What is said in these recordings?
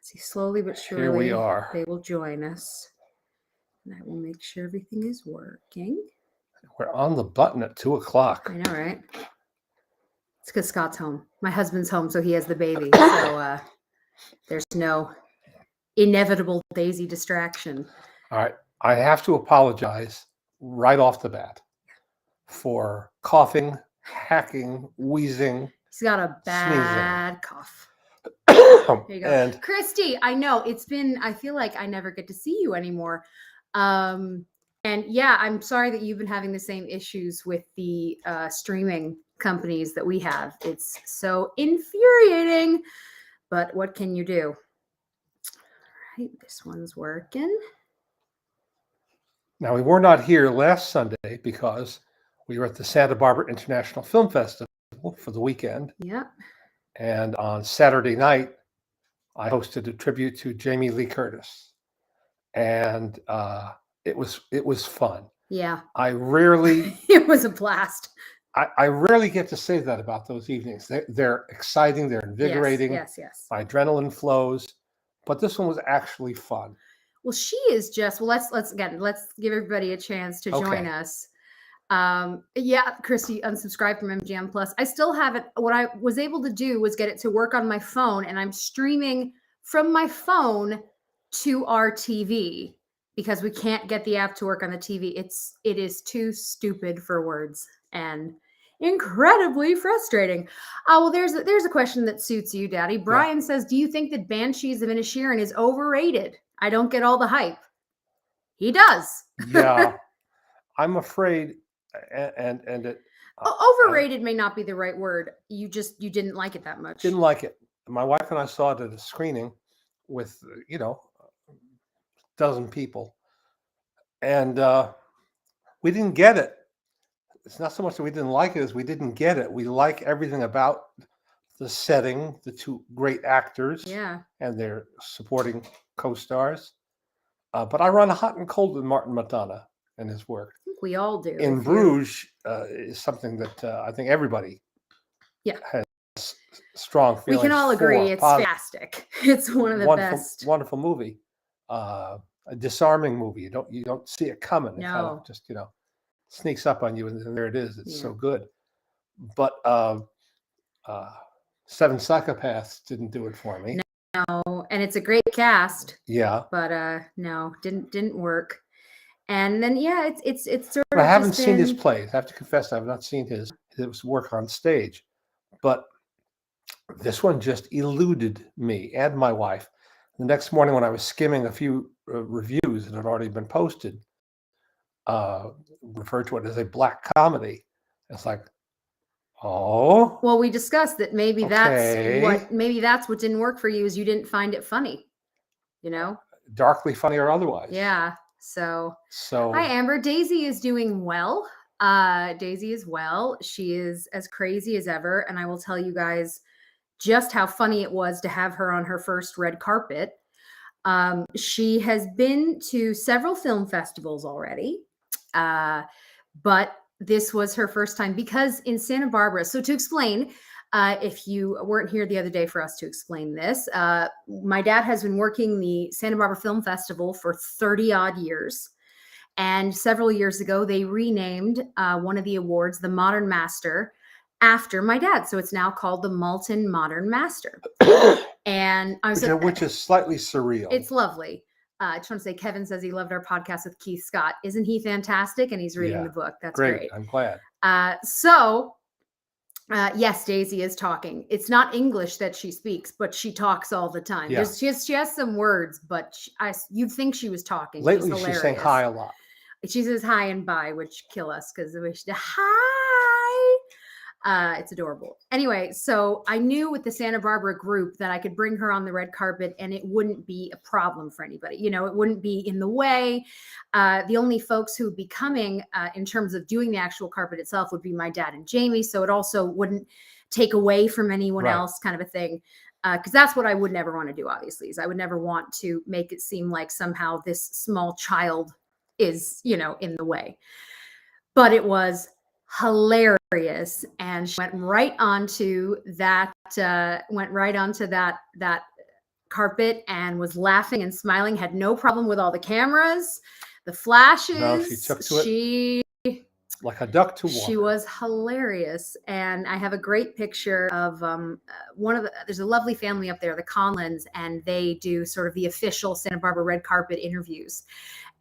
See, slowly but surely, here we are. they will join us. And I will make sure everything is working. We're on the button at 2:00. I know, right? It's because Scott's home. My husband's home, so he has the baby. So there's no inevitable Daisy distraction. All right. I have to apologize right off the bat for coughing, hacking, wheezing. He's got a bad cough. There you go. Christy, I know it's been, I feel like I never get to see you anymore. And yeah, I'm sorry that you've been having the same issues with the streaming companies that we have. It's so infuriating, but what can you do? All right, this one's working. Now, we were not here last Sunday because we were at the Santa Barbara International Film Festival for the weekend. Yeah. And on Saturday night, I hosted a tribute to Jamie Lee Curtis. And it was fun. Yeah. I rarely... It was a blast. I rarely get to say that about those evenings. They're exciting. They're invigorating. Yes. My adrenaline flows. But this one was actually fun. Well, she is just, well, let's give everybody a chance to join us. Yeah, Christy, unsubscribed from MGM Plus. I still haven't, what I was able to do was get it to work on my phone, and I'm streaming from my phone to our TV because we can't get the app to work on the TV. It is too stupid for words and incredibly frustrating. Well, there's a question that suits you, Daddy. Brian says, do you think that Banshees of Inisherin is overrated? I don't get all the hype. He does. Yeah, I'm afraid, and it. Overrated may not be the right word. You didn't like it that much. Didn't like it. My wife and I saw it at a screening with a dozen people, and we didn't get it. It's not so much that we didn't like it as we didn't get it. We like everything about the setting, the two great actors, and their supporting co-stars. But I run hot and cold with Martin McDonagh and his work. I think we all do. In Bruges is something that I think everybody has strong feelings. We can all agree it's fantastic. It's one of the best. Wonderful movie. A disarming movie. You don't see it coming. No. It kind of just sneaks up on you, and there it is. It's so good. But Seven Psychopaths didn't do it for me. No, and it's a great cast. Yeah. But no, didn't work. And then it's sort of. I haven't seen his plays. I have to confess, I have not seen his work on stage. But this one just eluded me and my wife. The next morning, when I was skimming a few reviews that had already been posted, referred to it as a black comedy. It's like, oh. Well, we discussed that maybe that's what didn't work for you, is you didn't find it funny. Darkly funny or otherwise. Yeah. So hi, Amber. Daisy is doing well. Daisy is well. She is as crazy as ever, and I will tell you guys just how funny it was to have her on her first red carpet. She has been to several film festivals already, but this was her first time because in Santa Barbara. So to explain, if you weren't here the other day for us to explain this, my dad has been working the Santa Barbara Film Festival for 30 odd years. And several years ago, they renamed one of the awards, the Modern Master, after my dad. So it's now called the Maltin Modern Master. And which is slightly surreal. It's lovely. I just want to say, Kevin says he loved our podcast with Keith Scott. Isn't he fantastic? And he's reading the book. That's great. I'm glad. Yes, Daisy is talking. It's not English that she speaks, but she talks all the time. Yeah. She has some words, but you'd think she was talking. Lately, she's saying hi a lot. She says hi and bye, which kill us because the way she did hi. It's adorable. Anyway, so I knew with the Santa Barbara group that I could bring her on the red carpet and it wouldn't be a problem for anybody. It wouldn't be in the way. The only folks who would be coming in terms of doing the actual carpet itself would be my dad and Jamie. So it also wouldn't take away from anyone else, kind of a thing. Because that's what I would never want to do, obviously, is I would never want to make it seem like somehow this small child is, in the way. But it was hilarious, and she went right onto that carpet and was laughing and smiling, had no problem with all the cameras, the flashes. No, she took to it like a duck to water. She was hilarious. And I have a great picture of there's a lovely family up there, the Conlins, and they do sort of the official Santa Barbara red carpet interviews.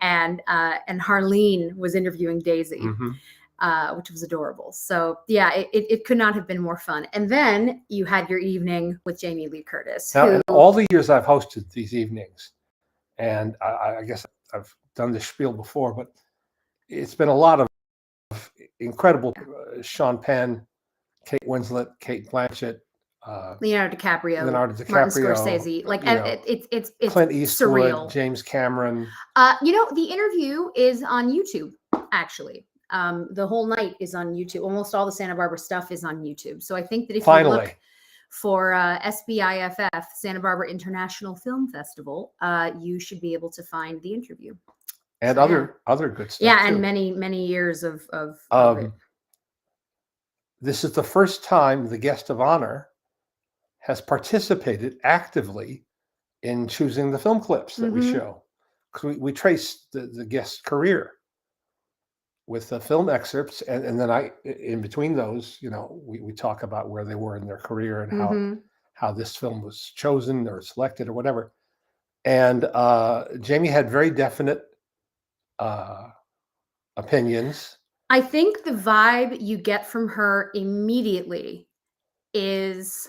And Harleen was interviewing Daisy, which was adorable. So yeah, it could not have been more fun. And then you had your evening with Jamie Lee Curtis. Now, in all the years I've hosted these evenings, and I guess I've done this spiel before, but it's been a lot of incredible Sean Penn, Kate Winslet, Kate Blanchett, Leonardo DiCaprio, Martin Scorsese, like it's Clint Eastwood, surreal. James Cameron. The interview is on YouTube, actually. The whole night is on YouTube. Almost all the Santa Barbara stuff is on YouTube. So I think that if you look for SBIFF, Santa Barbara International Film Festival, you should be able to find the interview. And other good stuff. Yeah, too. and many years of it. This is the first time the guest of honor has participated actively in choosing the film clips that we show. Because we trace the guest's career with the film excerpts, and then in between those, we talk about where they were in their career and how this film was chosen or selected or whatever. And Jamie had very definite opinions. I think the vibe you get from her immediately is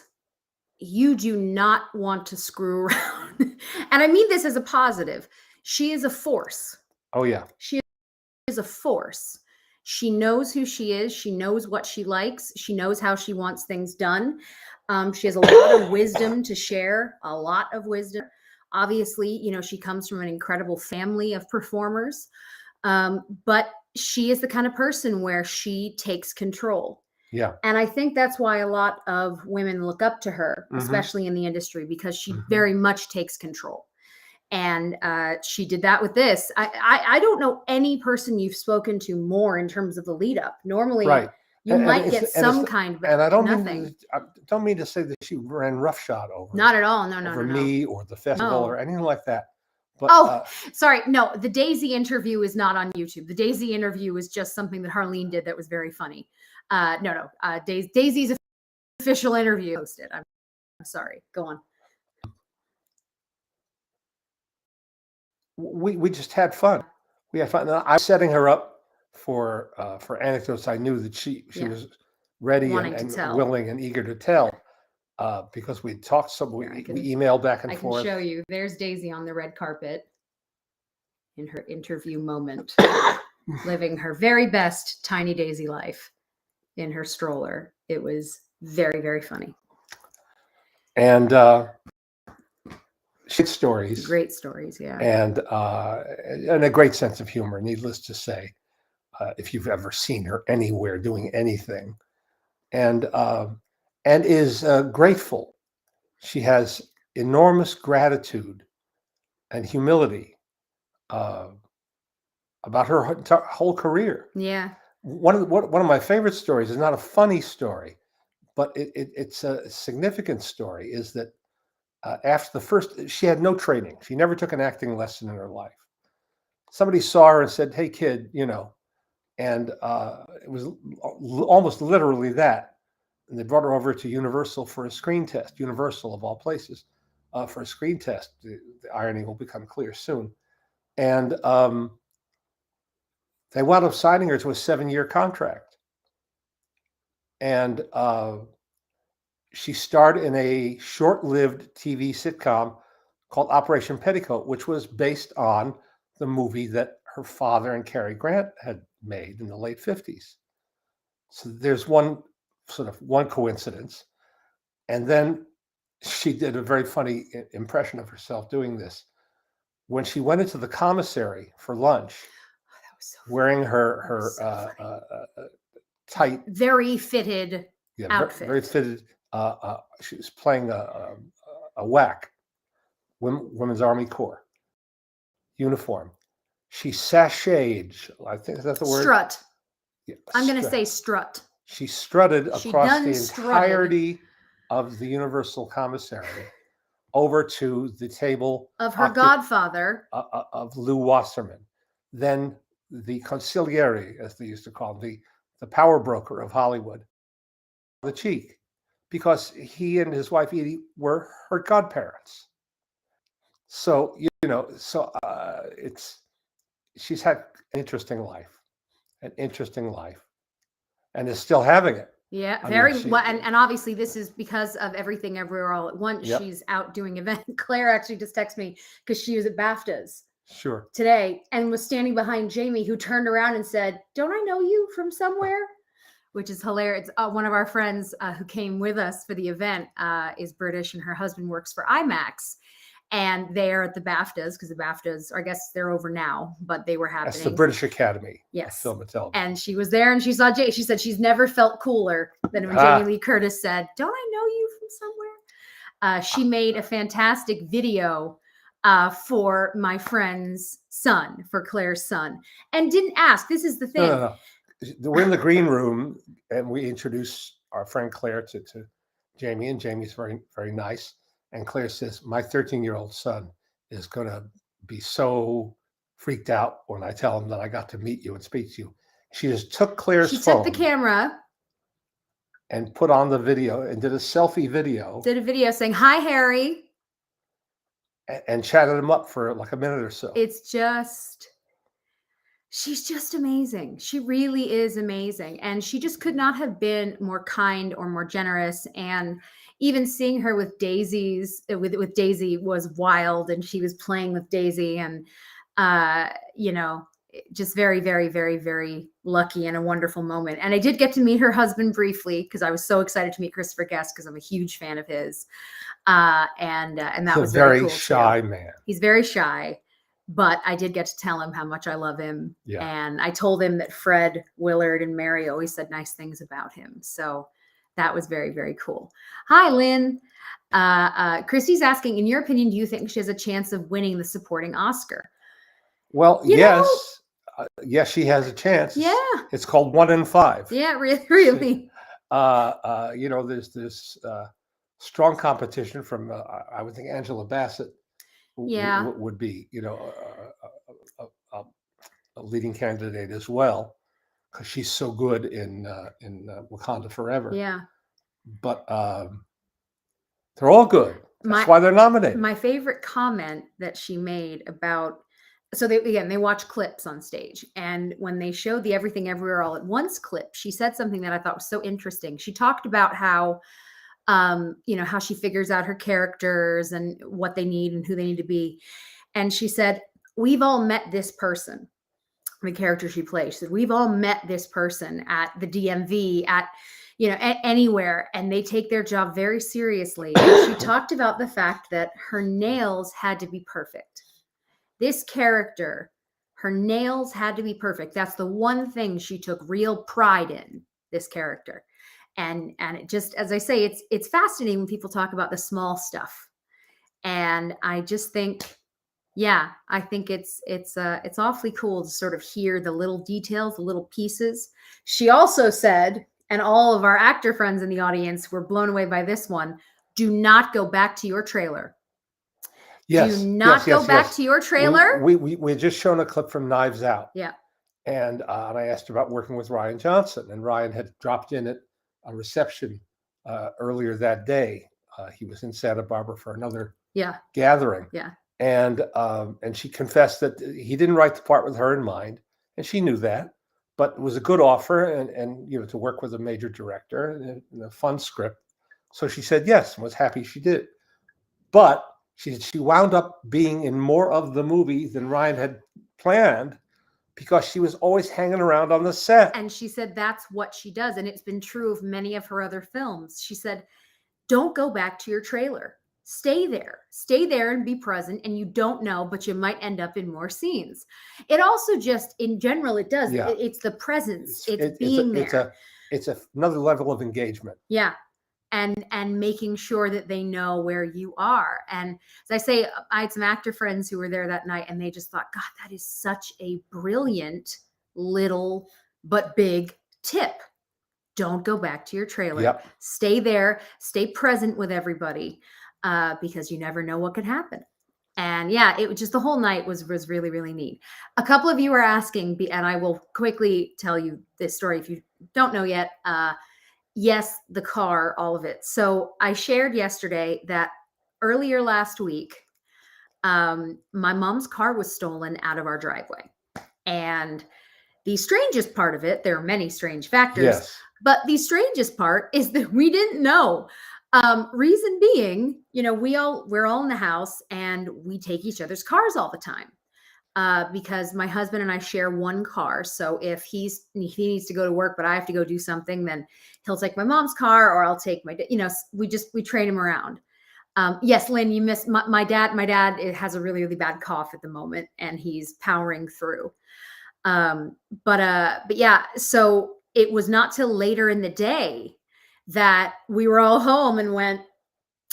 you do not want to screw around. And I mean this as a positive. She is a force. Oh, yeah. She is a force. She knows who she is. She knows what she likes. She knows how she wants things done. She has a lot of wisdom to share, a lot of wisdom. Obviously, she comes from an incredible family of performers. But she is the kind of person where she takes control. Yeah. And I think that's why a lot of women look up to her, especially in the industry, because she very much takes control. And she did that with this. I don't know any person you've spoken to more in terms of the lead up. Normally, you might get some kind of, and I don't mean to say that she ran roughshod over. Not at all. No. Me or the festival or anything like that. But, sorry. No, the Daisy interview is not on YouTube. The Daisy interview was just something that Harleen did that was very funny. No. Daisy's official interview hosted. I'm sorry. Go on. We just had fun. We had fun. I was setting her up for anecdotes. I knew that she was ready and willing and eager to tell. Because we talked we emailed back and forth. I can show you. There's Daisy on the red carpet in her interview moment, living her very best Tiny Daisy life in her stroller. It was very, very funny. And stories. Great stories, yeah. And a great sense of humor, needless to say, if you've ever seen her anywhere doing anything. And is grateful. She has enormous gratitude and humility about her whole career. Yeah. One of my favorite stories is not a funny story, but it's a significant story. Is that after the first, she had no training. She never took an acting lesson in her life. Somebody saw her and said, "Hey, kid," and it was almost literally that. And they brought her over to Universal for a screen test. Universal, of all places, for a screen test. The irony will become clear soon. And they wound up signing her to a 7-year contract. And she starred in a short-lived TV sitcom called Operation Petticoat, which was based on the movie that her father and Cary Grant had made in the late 50s. So there's one coincidence. And then she did a very funny impression of herself doing this. When she went into the commissary for lunch, wearing her tight, very fitted outfit. Very fitted. She was playing a WAC, Women's Army Corps uniform. She sashayed. I think is that the word? Strut. Yeah, I'm going to say strut. She strutted across the entirety of the Universal commissary over to the table of her godfather, of Lou Wasserman, then the consigliere, as they used to call him, the power broker of Hollywood, the cheek, because he and his wife Edie were her godparents. So she's had an interesting life, and is still having it. Yeah, very well. And obviously, this is because of Everything Everywhere All at Once. Yep. She's out doing events. Claire actually just texted me because she was at BAFTAs today and was standing behind Jamie, who turned around and said, "Don't I know you from somewhere?" Which is hilarious. One of our friends who came with us for the event is British, and her husband works for IMAX. And they are at the BAFTAs, because the BAFTAs, I guess they're over now, but they were happening. That's the British Academy. Yes. Of Film and Television. And she was there and she saw Jay. She said she's never felt cooler than when Jamie Lee Curtis said, "Don't I know you from somewhere?" She made a fantastic video for my friend's son, for Claire's son, and didn't ask. This is the thing. No. We're in the green room and we introduce our friend Claire to Jamie, and Jamie's very, very nice. And Claire says, "My 13-year-old son is going to be so freaked out when I tell him that I got to meet you and speak to you." She just took Claire's phone. She took the camera and put on the video and did a selfie video. Did a video saying, "Hi, Harry." And chatted him up for like a minute or so. She's just amazing. She really is amazing. And she just could not have been more kind or more generous. And even seeing her with daisies, with Daisy was wild. And she was playing with Daisy and, just very, very, very, very lucky and a wonderful moment. And I did get to meet her husband briefly because I was so excited to meet Christopher Guest because I'm a huge fan of his. And that was very cool shy too. Man. He's very shy. But I did get to tell him how much I love him. Yeah. And I told him that Fred, Willard, and Mary always said nice things about him. So that was very, very cool. Hi, Lynn. Christy's asking, in your opinion, do you think she has a chance of winning the supporting Oscar? Well, yes. Yes, she has a chance. Yeah. It's called 1 in 5. Yeah, really. There's this strong competition from, I would think, Angela Bassett. Would be, a leading candidate as well, because she's so good in Wakanda Forever. Yeah, but they're all good. That's why they're nominated. My favorite comment that she made about, so they watch clips on stage, and when they showed the Everything Everywhere All at Once clip, she said something that I thought was so interesting. She talked about how how she figures out her characters and what they need and who they need to be. And she said, "We've all met this person," the character she plays. She said, "We've all met this person at the DMV, at anywhere, and they take their job very seriously." And she talked about the fact that her nails had to be perfect. This character, her nails had to be perfect. That's the one thing she took real pride in, this character. And it just, as I say, it's fascinating when people talk about the small stuff. And I just think, I think it's awfully cool to sort of hear the little details, the little pieces. She also said, and all of our actor friends in the audience were blown away by this one, "Do not go back to your trailer." Yes. Do not go back to your trailer. We had just shown a clip from Knives Out. Yeah. And I asked her about working with Ryan Johnson, and Ryan had dropped in at a reception earlier that day. He was in Santa Barbara for another gathering. Yeah. And she confessed that he didn't write the part with her in mind, and she knew that, but it was a good offer and to work with a major director and a fun script. So she said yes and was happy she did. But she wound up being in more of the movie than Ryan had planned, because she was always hanging around on the set. And she said that's what she does. And it's been true of many of her other films. She said, "Don't go back to your trailer. Stay there and be present. And you don't know, but you might end up in more scenes." It also just, in general, it does. Yeah. It's the presence. It's being there. It's another level of engagement. Yeah. And making sure that they know where you are. And as I say, I had some actor friends who were there that night, and they just thought, God, that is such a brilliant little but big tip. Don't go back to your trailer. Yep. Stay there. Stay present with everybody. because you never know what could happen. And yeah, it was just the whole night was really, really neat. A couple of you are asking, and I will quickly tell you this story if you don't know yet. Yes, the car, all of it. So I shared yesterday that earlier last week, my mom's car was stolen out of our driveway. And the strangest part of it, there are many strange factors, Yes. but the strangest part is that we didn't know. Reason being, we're all in the house and we take each other's cars all the time. Because my husband and I share one car. So if he needs to go to work, but I have to go do something, then he'll take my mom's car or I'll take we trade him around. Yes, Lynn, you missed my dad. My dad has a really, really bad cough at the moment and he's powering through. But yeah, so it was not till later in the day that we were all home and went,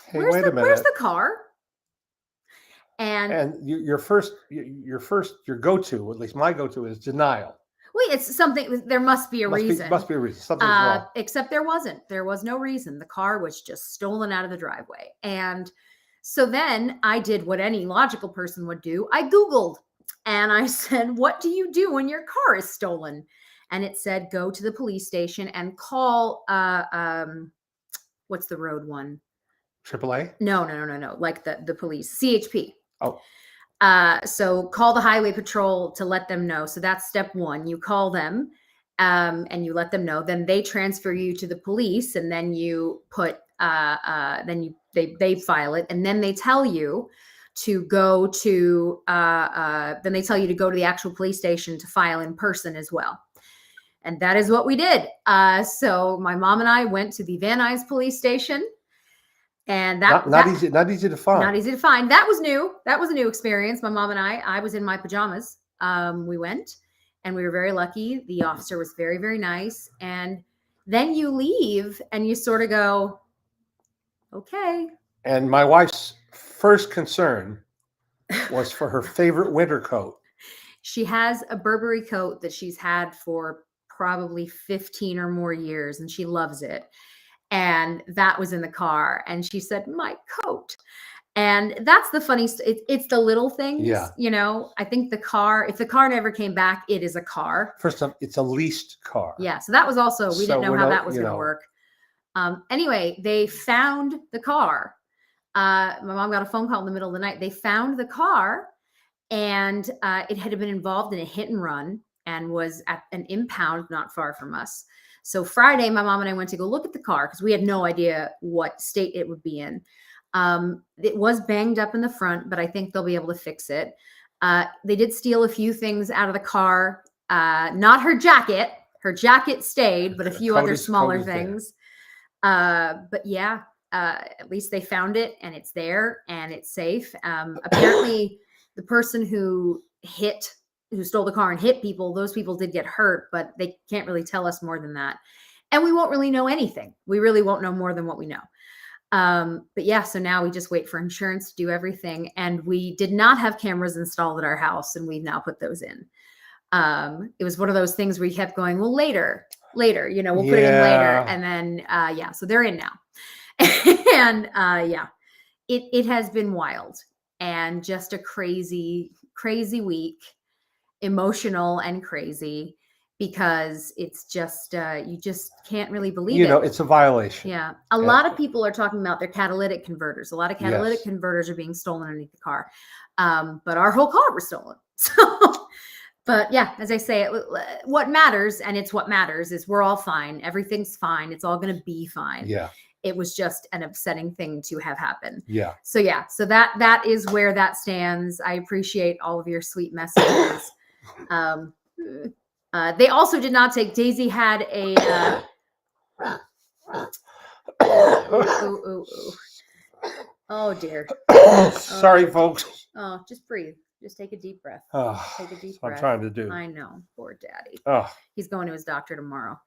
hey, wait a minute. Where's the car? And your go-to, at least my go-to, is denial. Well, it's something. There must be a reason. Must be a reason. Something's wrong. Except there wasn't. There was no reason. The car was just stolen out of the driveway. And so then I did what any logical person would do. I Googled and I said, "What do you do when your car is stolen?" And it said, "Go to the police station and call." What's the road one? AAA? No. Like the police, CHP. Oh. So call the highway patrol to let them know. So that's step one. You call them and you let them know. Then they transfer you to the police, and then you put they file it, and then they tell you to go to the actual police station to file in person as well. And that is what we did. So my mom and I went to the Van Nuys police station. And not easy to find. Not easy to find. That was new. That was a new experience. My mom and I was in my pajamas. We went and we were very lucky. The officer was very, very nice. And then you leave and you sort of go, okay. And my wife's first concern was for her favorite winter coat. She has a Burberry coat that she's had for probably 15 or more years, and she loves it. And that was in the car. And she said, "My coat." And that's the funny it's the little things. Yeah. I think if the car never came back, it is a car. First time, it's a leased car. Yeah. So that was also, we didn't know how that was going to work. Anyway, they found the car. My mom got a phone call in the middle of the night. They found the car, and it had been involved in a hit and run and was at an impound not far from us. So Friday, my mom and I went to go look at the car because we had no idea what state it would be in. It was banged up in the front, but I think they'll be able to fix it. They did steal a few things out of the car. Not her jacket. Her jacket stayed, but a few other smaller things. But yeah, at least they found it and it's there and it's safe. Apparently the person who stole the car and hit people, those people did get hurt, but they can't really tell us more than that. And we won't really know anything. We really won't know more than what we know. But yeah, so now we just wait for insurance to do everything. And we did not have cameras installed at our house, and we've now put those in. It was one of those things where you kept going, well, later, we'll put it in later. And then, so they're in now. And it has been wild and just a crazy, crazy week. Emotional and crazy, because it's just you just can't really believe it. It's a violation. Yeah. A lot of people are talking about their catalytic converters. A lot of catalytic converters are being stolen underneath the car. But our whole car was stolen. So, but yeah, as I say, what matters, and it's what matters, is we're all fine. Everything's fine. It's all going to be fine. Yeah. It was just an upsetting thing to have happen. Yeah. So that is where that stands. I appreciate all of your sweet messages. They also did not take. Daisy had a. Oh dear. Sorry, folks. Oh, just breathe. Just take a deep breath. Take a deep breath. I'm trying to do. I know, poor daddy. Oh. He's going to his doctor tomorrow.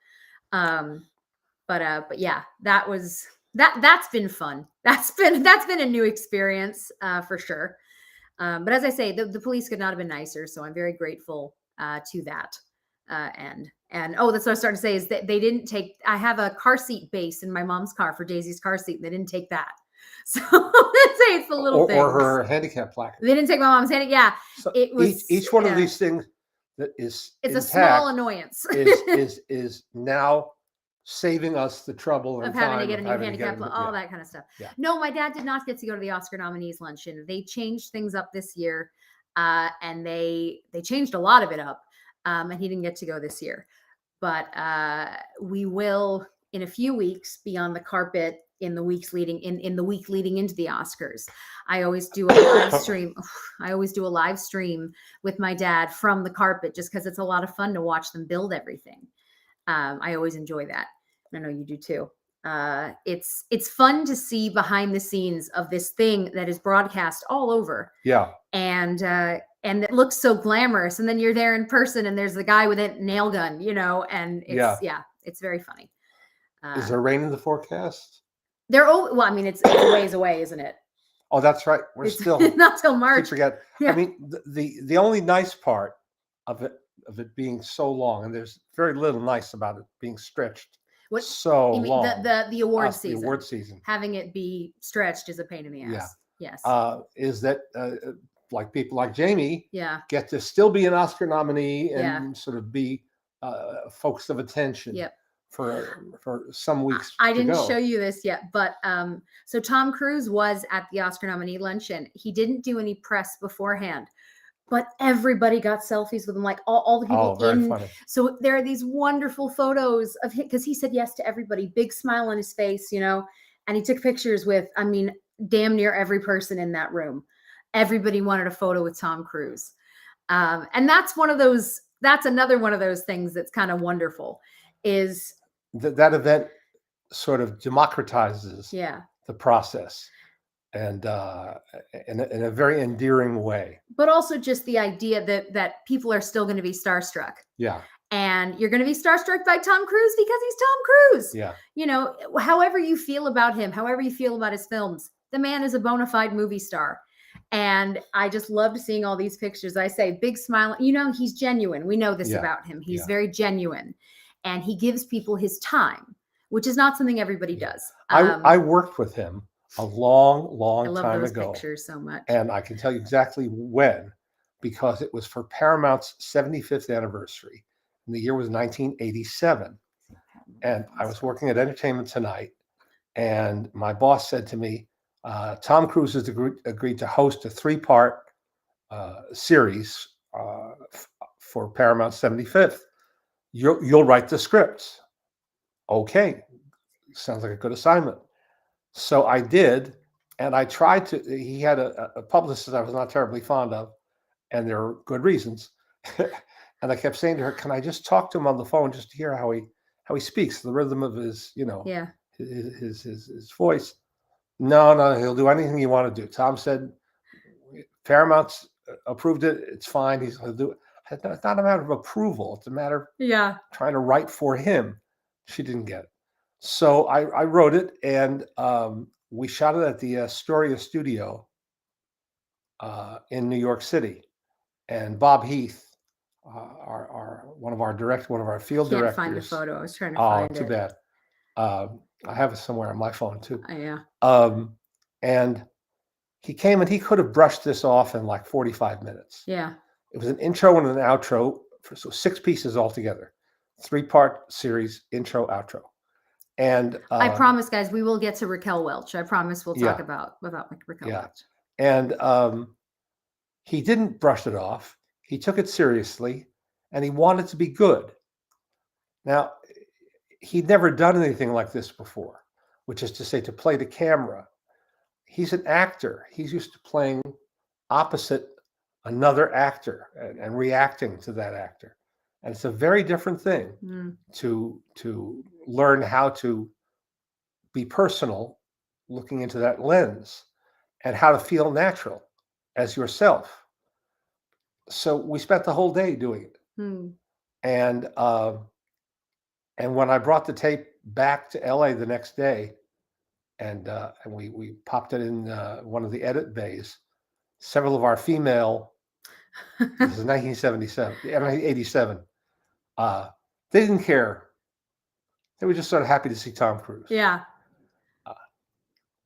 But yeah, that's been fun. That's been a new experience for sure. But as I say, the police could not have been nicer. So I'm very grateful to that. And that's what I was starting to say, is that they didn't take, I have a car seat base in my mom's car for Daisy's car seat, and they didn't take that. So let's say it's the little things. Or her handicap placard. They didn't take my mom's handicap. Yeah, so it was each one of these things that is it's intact a small annoyance is now saving us the trouble of having to get a new handicap, all that kind of stuff. Yeah. No, my dad did not get to go to the Oscar nominees luncheon. They changed things up this year, and they changed a lot of it up, and he didn't get to go this year. But we will in a few weeks be on the carpet in the weeks leading in the week leading into the Oscars. I always do a live stream. I always do a live stream with my dad from the carpet just because it's a lot of fun to watch them build everything. I always enjoy that. I know you do too. It's fun to see behind the scenes of this thing that is broadcast all over. Yeah. And it looks so glamorous. And then you're there in person and there's the guy with a nail gun, and it's very funny. Is there rain in the forecast? Well, I mean, it's a ways away, isn't it? Oh, that's right. We're still not till March. I forget. Yeah. I mean, the only nice part of it being so long, and there's very little nice about it being stretched so you mean long. The award season. The award season. Having it be stretched is a pain in the ass. Yeah. Yes. Is that like people like Jamie get to still be an Oscar nominee and sort of be focus of attention. Yep. For some weeks. I didn't show you this yet, but so Tom Cruise was at the Oscar nominee luncheon. He didn't do any press beforehand, but everybody got selfies with him, like all the people in. Funny. So there are these wonderful photos of him because he said yes to everybody, big smile on his face, and he took pictures with, I mean, damn near every person in that room. Everybody wanted a photo with Tom Cruise, and that's another one of those things that's kind of wonderful. Is that event sort of democratizes the process and in a very endearing way. But also just the idea that people are still going to be starstruck. Yeah. And you're going to be starstruck by Tom Cruise because he's Tom Cruise. Yeah. However you feel about him, however you feel about his films, the man is a bona fide movie star. And I just loved seeing all these pictures. I say big smile. He's genuine. We know this about him. He's very genuine. And he gives people his time, which is not something everybody does. I worked with him a long time ago. I love those pictures so much. And I can tell you exactly when, because it was for Paramount's 75th anniversary. And the year was 1987. And I was working at Entertainment Tonight. And my boss said to me, Tom Cruise has agreed to host a 3-part series for Paramount's 75th. You'll write the scripts. Okay. Sounds like a good assignment. So I did, and I tried to. He had a publicist I was not terribly fond of, and there are good reasons. And I kept saying to her, "Can I just talk to him on the phone just to hear how he speaks, the rhythm of his, his voice?" No, he'll do anything you want to do. Tom said, Paramount's approved it. It's fine. He'll do it. It's not a matter of approval. It's a matter of trying to write for him. She didn't get it. So I wrote it, and we shot it at the Astoria studio in New York City. And Bob Heath, one of our field directors. Can't find the photo. I was trying to find it. Oh, too bad. I have it somewhere on my phone too. Yeah. And he came, and he could have brushed this off in like 45 minutes. Yeah. It was an intro and an outro, so 6 pieces altogether, 3-part series, intro, outro. And I promise, guys, we will get to Raquel Welch. I promise we'll talk about Raquel Welch. And he didn't brush it off. He took it seriously, and he wanted to be good. Now, he'd never done anything like this before, which is to say, to play the camera. He's an actor. He's used to playing opposite another actor and reacting to that actor. And it's a very different thing to learn how to be personal, looking into that lens, and how to feel natural as yourself. So we spent the whole day doing it. And when I brought the tape back to LA the next day, and we popped it in one of the edit bays, several of our female, this is 1987, they didn't care. They were just sort of happy to see Tom Cruise. Yeah.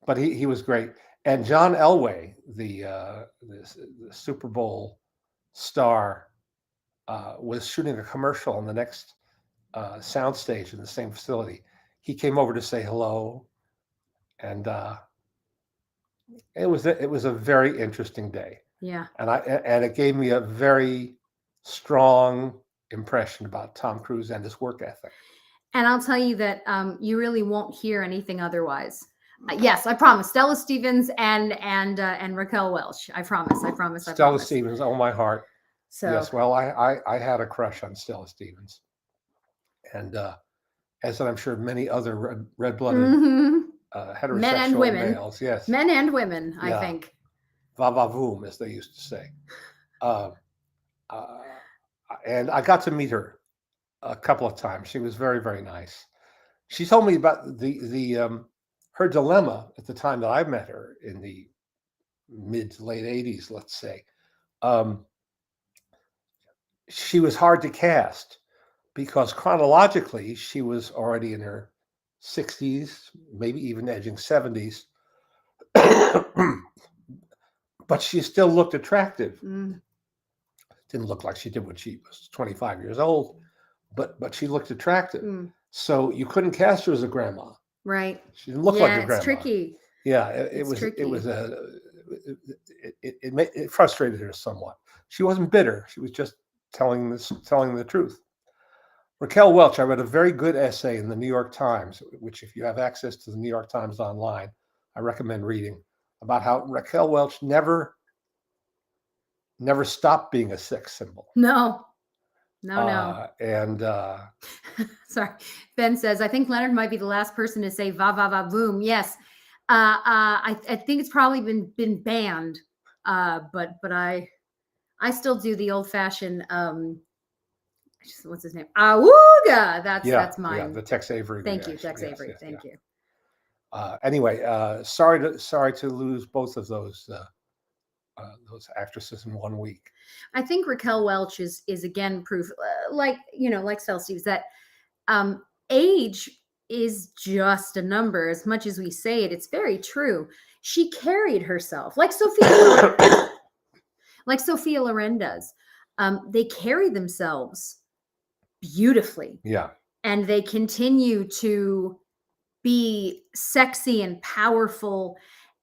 but he was great. And John Elway, the Super Bowl star, was shooting a commercial on the next soundstage in the same facility. He came over to say hello, and it was a very interesting day. Yeah. And it gave me a very strong impression about Tom Cruise and his work ethic. And I'll tell you that you really won't hear anything otherwise. Yes, I promise. Stella Stevens and Raquel Welch. I promise. Stella Stevens, oh my heart. So yes, well, I had a crush on Stella Stevens, and as I'm sure many other red-blooded heterosexual men and women, males, yes, men and women, I think. Va va voom, as they used to say. And I got to meet her a couple of times. She was very, very nice. She told me about her dilemma at the time that I met her in the mid to late 80s, let's say. She was hard to cast because chronologically she was already in her 60s, maybe even edging 70s. But she still looked attractive. Didn't look like she did when she was 25 years old, but she looked attractive. So you couldn't cast her as a grandma. Right. She didn't look like a grandma. It's tricky. Yeah, it frustrated her somewhat. She wasn't bitter. She was just telling the truth. Raquel Welch, I read a very good essay in the New York Times, which if you have access to the New York Times online, I recommend reading, about how Raquel Welch never stopped being a sex symbol. No. And sorry, Ben says, I think Leonard might be the last person to say va va va boom. Yes. I think it's probably been banned. But I still do the old fashioned what's his name? Awooga. That's mine. Yeah, the Tex Avery. Thank you, Tex Avery. Thank you. Anyway, sorry to lose both of those actresses in 1 week. I think Raquel Welch is again proof, like Stella Stevens, that age is just a number. As much as we say it, it's very true. She carried herself like Sophia Loren does. They carry themselves beautifully. Yeah. And they continue to be sexy and powerful,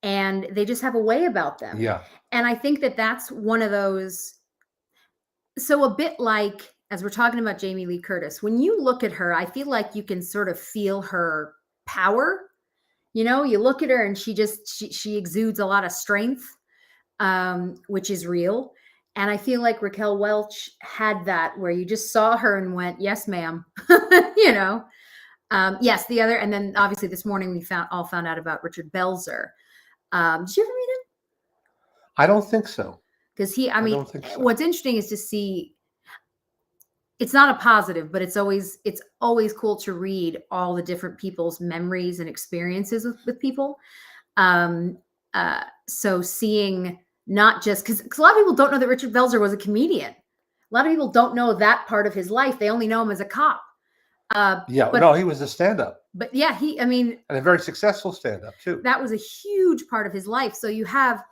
and they just have a way about them. Yeah. And I think that that's one of those. So a bit like, as we're talking about Jamie Lee Curtis, when you look at her, I feel like you can sort of feel her power. You look at her and she exudes a lot of strength, which is real. And I feel like Raquel Welch had that, where you just saw her and went, yes, ma'am. Yes, the other, and then obviously this morning we found out about Richard Belzer. Did you ever meet him? I don't think so. Because what's interesting is to see, it's not a positive, but it's always cool to read all the different people's memories and experiences with people. So seeing, not just because a lot of people don't know that Richard Belzer was a comedian. A lot of people don't know that part of his life. They only know him as a cop. He was a stand-up. But yeah, and a very successful stand-up too. That was a huge part of his life. So you have,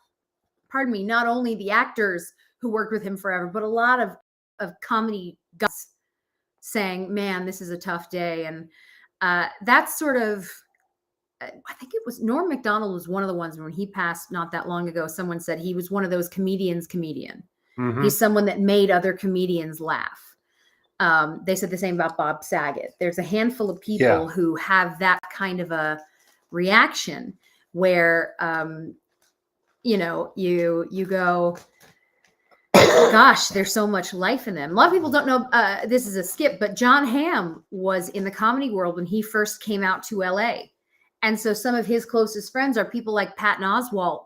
not only the actors who worked with him forever, but a lot of comedy guys saying, man, this is a tough day. And that's sort of, I think it was Norm Macdonald was one of the ones when he passed not that long ago. Someone said he was one of those comedian. Mm-hmm. He's someone that made other comedians laugh. They said the same about Bob Saget. There's a handful of people who have that kind of a reaction where, you go, gosh, there's so much life in them. A lot of people don't know, this is a skip, but John Hamm was in the comedy world when he first came out to LA. And so some of his closest friends are people like Patton Oswalt,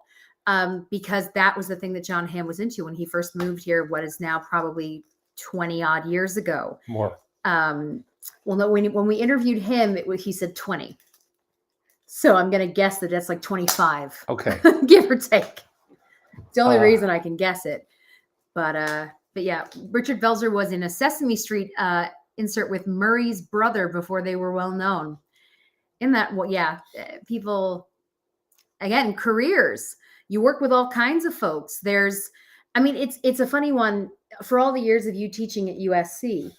because that was the thing that John Hamm was into when he first moved here, what is now probably 20 odd years ago. More. Well, no, when we interviewed him, he said 20. So I'm going to guess that that's like 25. Okay. Give or take. It's the only reason I can guess it. But yeah, Richard Belzer was in a Sesame Street insert with Murray's brother before they were well known. In that, people, again, careers. You work with all kinds of folks. It's a funny one. For all the years of you teaching at USC,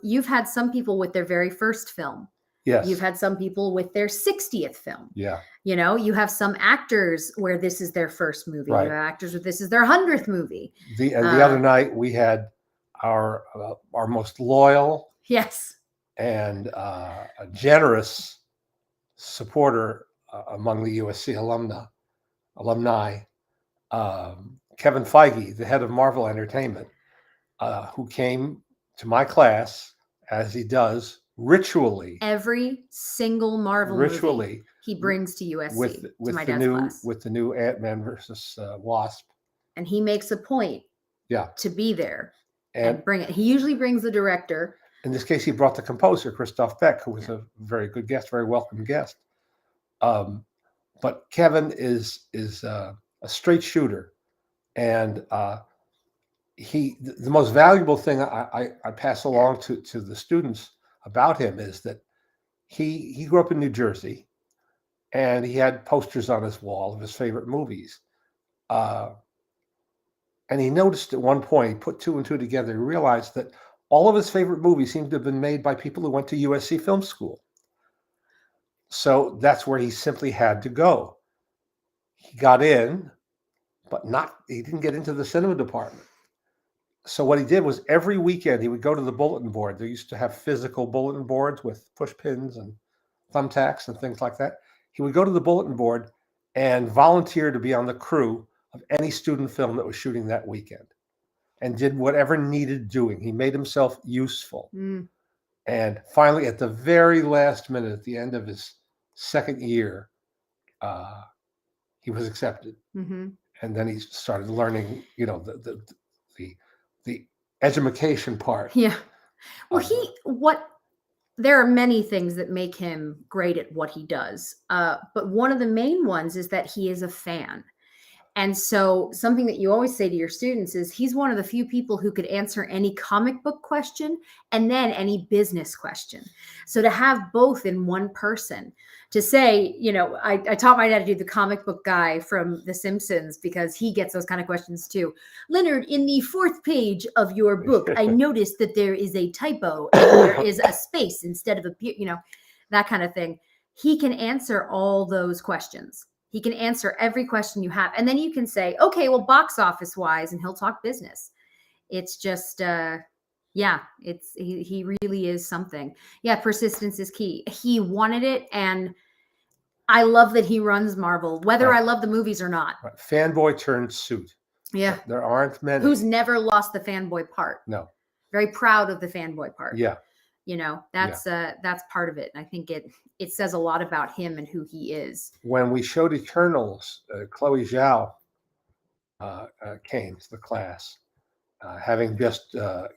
you've had some people with their very first film. Yes. You've had some people with their 60th film. Yeah. You have some actors where this is their first movie. Right. You have actors with this is their 100th movie. The other night we had our most loyal, yes, and a generous supporter among the USC alumni, Kevin Feige, the head of Marvel Entertainment, who came to my class, as he does ritually. Every single Marvel movie he brings to USC with to my dad's class. With the new Ant-Man versus Wasp. And he makes a point to be there and bring it. He usually brings the director. In this case, he brought the composer, Christoph Beck, who was a very good guest, very welcome guest. But Kevin is a straight shooter, and the most valuable thing I pass along to the students about him is that he grew up in New Jersey, and he had posters on his wall of his favorite movies. And he noticed at one point, he put two and two together, he realized that all of his favorite movies seemed to have been made by people who went to USC Film School. So that's where he simply had to go. He got in, but he didn't get into the cinema department. So what he did was every weekend he would go to the bulletin board. They used to have physical bulletin boards with push pins and thumbtacks and things like that. He would go to the bulletin board and volunteer to be on the crew of any student film that was shooting that weekend, and did whatever needed doing. He made himself useful. And finally, at the very last minute, at the end of his second year, he was accepted. And then he started learning, the education part. Yeah. Well, there are many things that make him great at what he does. But one of the main ones is that he is a fan. And so something that you always say to your students is he's one of the few people who could answer any comic book question and then any business question. So to have both in one person, to say, I taught my dad to do the comic book guy from The Simpsons because he gets those kind of questions too. Leonard, in the 4th page of your book, I noticed that there is a typo and there is a space instead of that kind of thing. He can answer all those questions. He can answer every question you have. And then you can say, okay, well, box office wise, and he'll talk business. It's just, he really is something. Yeah. Persistence is key. He wanted it. And I love that he runs Marvel, whether I love the movies or not. Right. Fanboy turned suit. Yeah. There aren't many. Who's never lost the fanboy part. No. Very proud of the fanboy part. Yeah. That's part of it. And I think it says a lot about him and who he is. When we showed Eternals, Chloe Zhao came to the class, having just had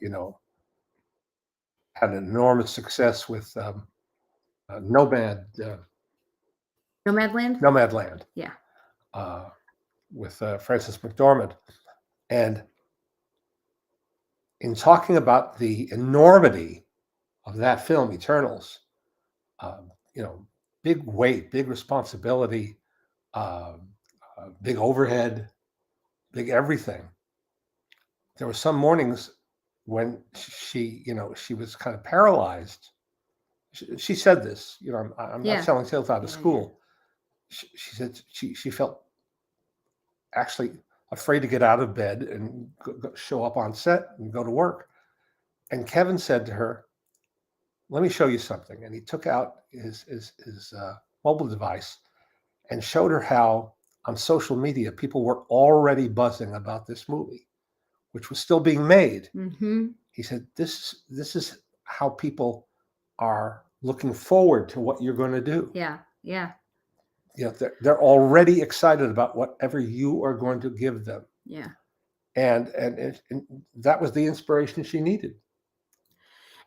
an enormous success with Nomadland. Nomadland. Yeah. With Frances McDormand, and in talking about the enormity of that film, Eternals, big weight, big responsibility, big overhead, big everything. There were some mornings when she was kind of paralyzed. She said this, I'm not telling tales out of school. She said she felt actually afraid to get out of bed and show up on set and go to work. And Kevin said to her, let me show you something. And he took out his mobile device and showed her how on social media people were already buzzing about this movie, which was still being made. He said, this is how people are looking forward to what you're going to do. Yeah. They're already excited about whatever you are going to give them. Yeah. And that was the inspiration she needed.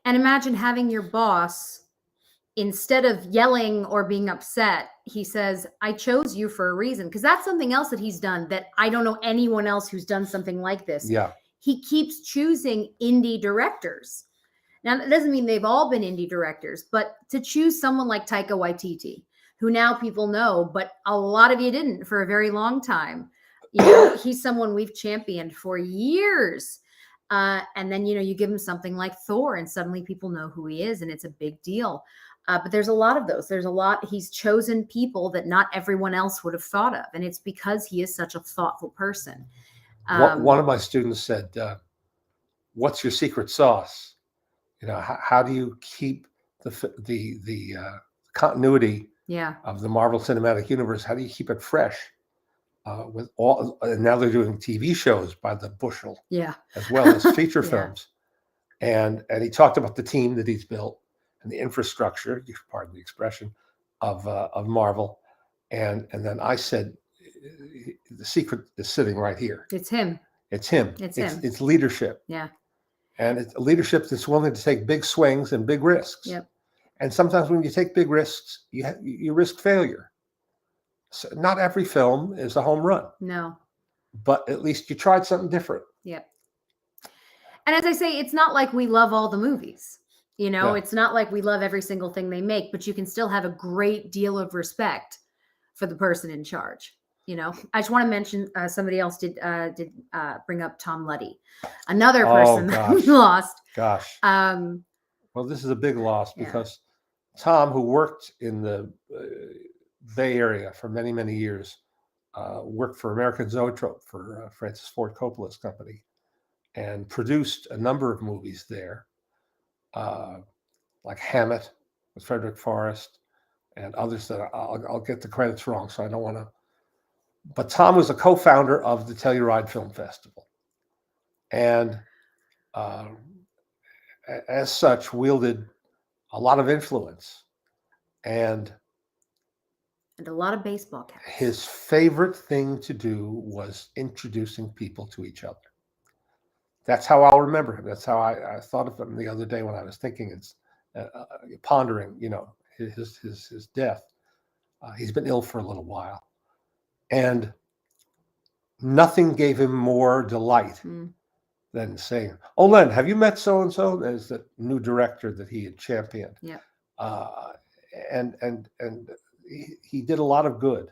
And imagine having your boss, instead of yelling or being upset, he says, I chose you for a reason. Because that's something else that he's done that I don't know anyone else who's done something like this. Yeah. He keeps choosing indie directors. Now, that doesn't mean they've all been indie directors, but to choose someone like Taika Waititi, who now people know, but a lot of you didn't for a very long time. You know, he's someone we've championed for years. And then, you give him something like Thor, and suddenly people know who he is, and it's a big deal. But there's a lot of those. There's a lot. He's chosen people that not everyone else would have thought of, and it's because he is such a thoughtful person. One of my students said, "What's your secret sauce? How do you keep the continuity of the Marvel Cinematic Universe? How do you keep it fresh?" With all, and now they're doing TV shows by the bushel, as well as feature films. And he talked about the team that he's built and the infrastructure, pardon the expression, of Marvel. And then I said, the secret is sitting right here. It's him. It's him. It's leadership. Yeah. And it's leadership that's willing to take big swings and big risks. Yep. And sometimes when you take big risks, you risk failure. So not every film is a home run. No. But at least you tried something different. Yep. And as I say, it's not like we love all the movies. It's not like we love every single thing they make, but you can still have a great deal of respect for the person in charge. I just want to mention somebody else did bring up Tom Luddy, another person that we lost. Gosh. Well, this is a big loss because Tom, who worked in the Bay Area for many, many years, worked for American Zoetrope for Francis Ford Coppola's company, and produced a number of movies there, like Hammett with Frederick Forrest and others that I'll get the credits wrong, so I don't want to. But Tom was a co-founder of the Telluride Film Festival, and as such wielded a lot of influence and a lot of baseball caps. His favorite thing to do was introducing people to each other. That's how I'll remember him. That's how I thought of him the other day when I was thinking and pondering, his death. He's been ill for a little while, and nothing gave him more delight than saying, "Oh, Len, have you met so and so?" As the new director that he had championed. Yeah. And he did a lot of good.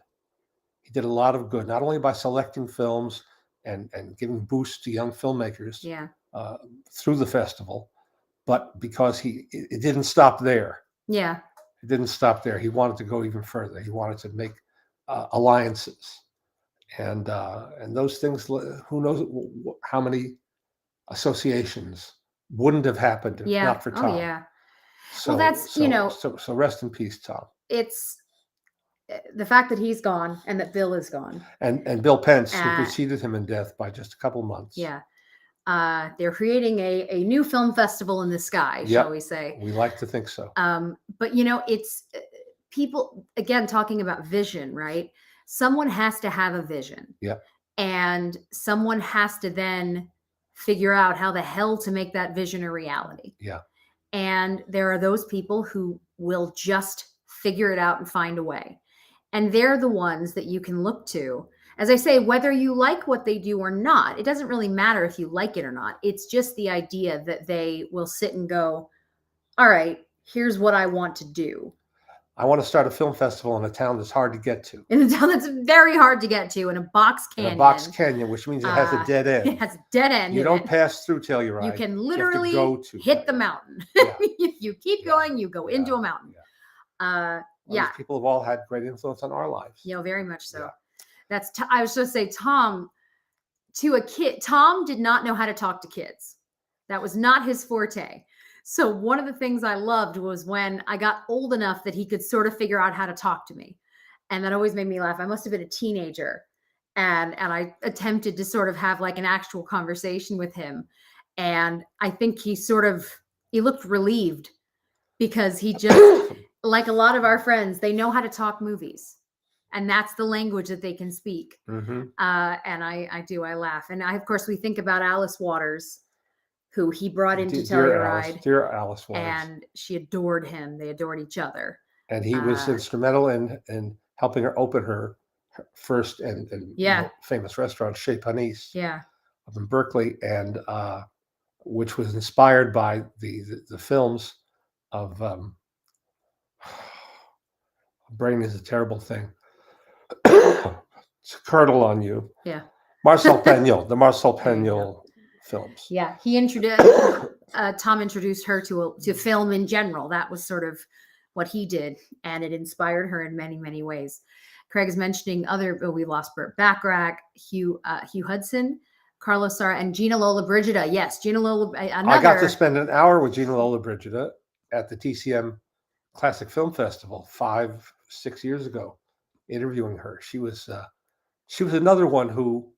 He did a lot of good, not only by selecting films and giving boosts to young filmmakers through the festival, but because it didn't stop there. Yeah. It didn't stop there. He wanted to go even further. He wanted to make alliances. And those things, who knows how many associations wouldn't have happened if not for Tom. Oh, yeah. So, well, that's, So rest in peace, Tom. It's the fact that he's gone and that Bill is gone. And Bill Pence, who preceded him in death by just a couple months. Yeah. They're creating a new film festival in the sky, shall we say. We like to think so. But, it's people, again, talking about vision, right? Someone has to have a vision. Yeah. And someone has to then figure out how the hell to make that vision a reality. Yeah. And there are those people who will just figure it out and find a way. And they're the ones that you can look to. As I say, whether you like what they do or not, it doesn't really matter if you like it or not. It's just the idea that they will sit and go, all right, here's what I want to do. I want to start a film festival in a town that's hard to get to. In a town that's very hard to get to, in a box canyon. In a box canyon, which means it has a dead end. It has a dead end. You don't pass through Telluride. You can literally hit the mountain. Yeah. If you keep going, you go into a mountain. These people have all had great influence on our lives. Yeah, very much so. Yeah. I was just say, Tom, to a kid, Tom did not know how to talk to kids. That was not his forte. So one of the things I loved was when I got old enough that he could sort of figure out how to talk to me. And that always made me laugh. I must have been a teenager. And I attempted to sort of have like an actual conversation with him. And I think he looked relieved because he just, like a lot of our friends, they know how to talk movies. And that's the language that they can speak. Mm-hmm. And I laugh. And of course, we think about Alice Waters, who he brought into Telluride. Dear Alice Waters. And she adored him. They adored each other. And he was instrumental in helping her open her first and famous restaurant, Chez Panisse. Yeah. Up in Berkeley, and which was inspired by the films of Brain is a terrible thing. It's a curdle on you. Yeah. Marcel Pagnol, the Marcel Pagnol films. Yeah, he introduced Tom introduced her to film in general. That was sort of what he did, and it inspired her in many, many ways. Craig is mentioning we lost Burt Bacharach, Hugh Hudson, Carlos Sara, and Gina Lollobrigida. Yes, Gina Lollobrigida. I got to spend an hour with Gina Lollobrigida at the TCM Classic Film Festival 5-6 years ago, interviewing her. She was another one who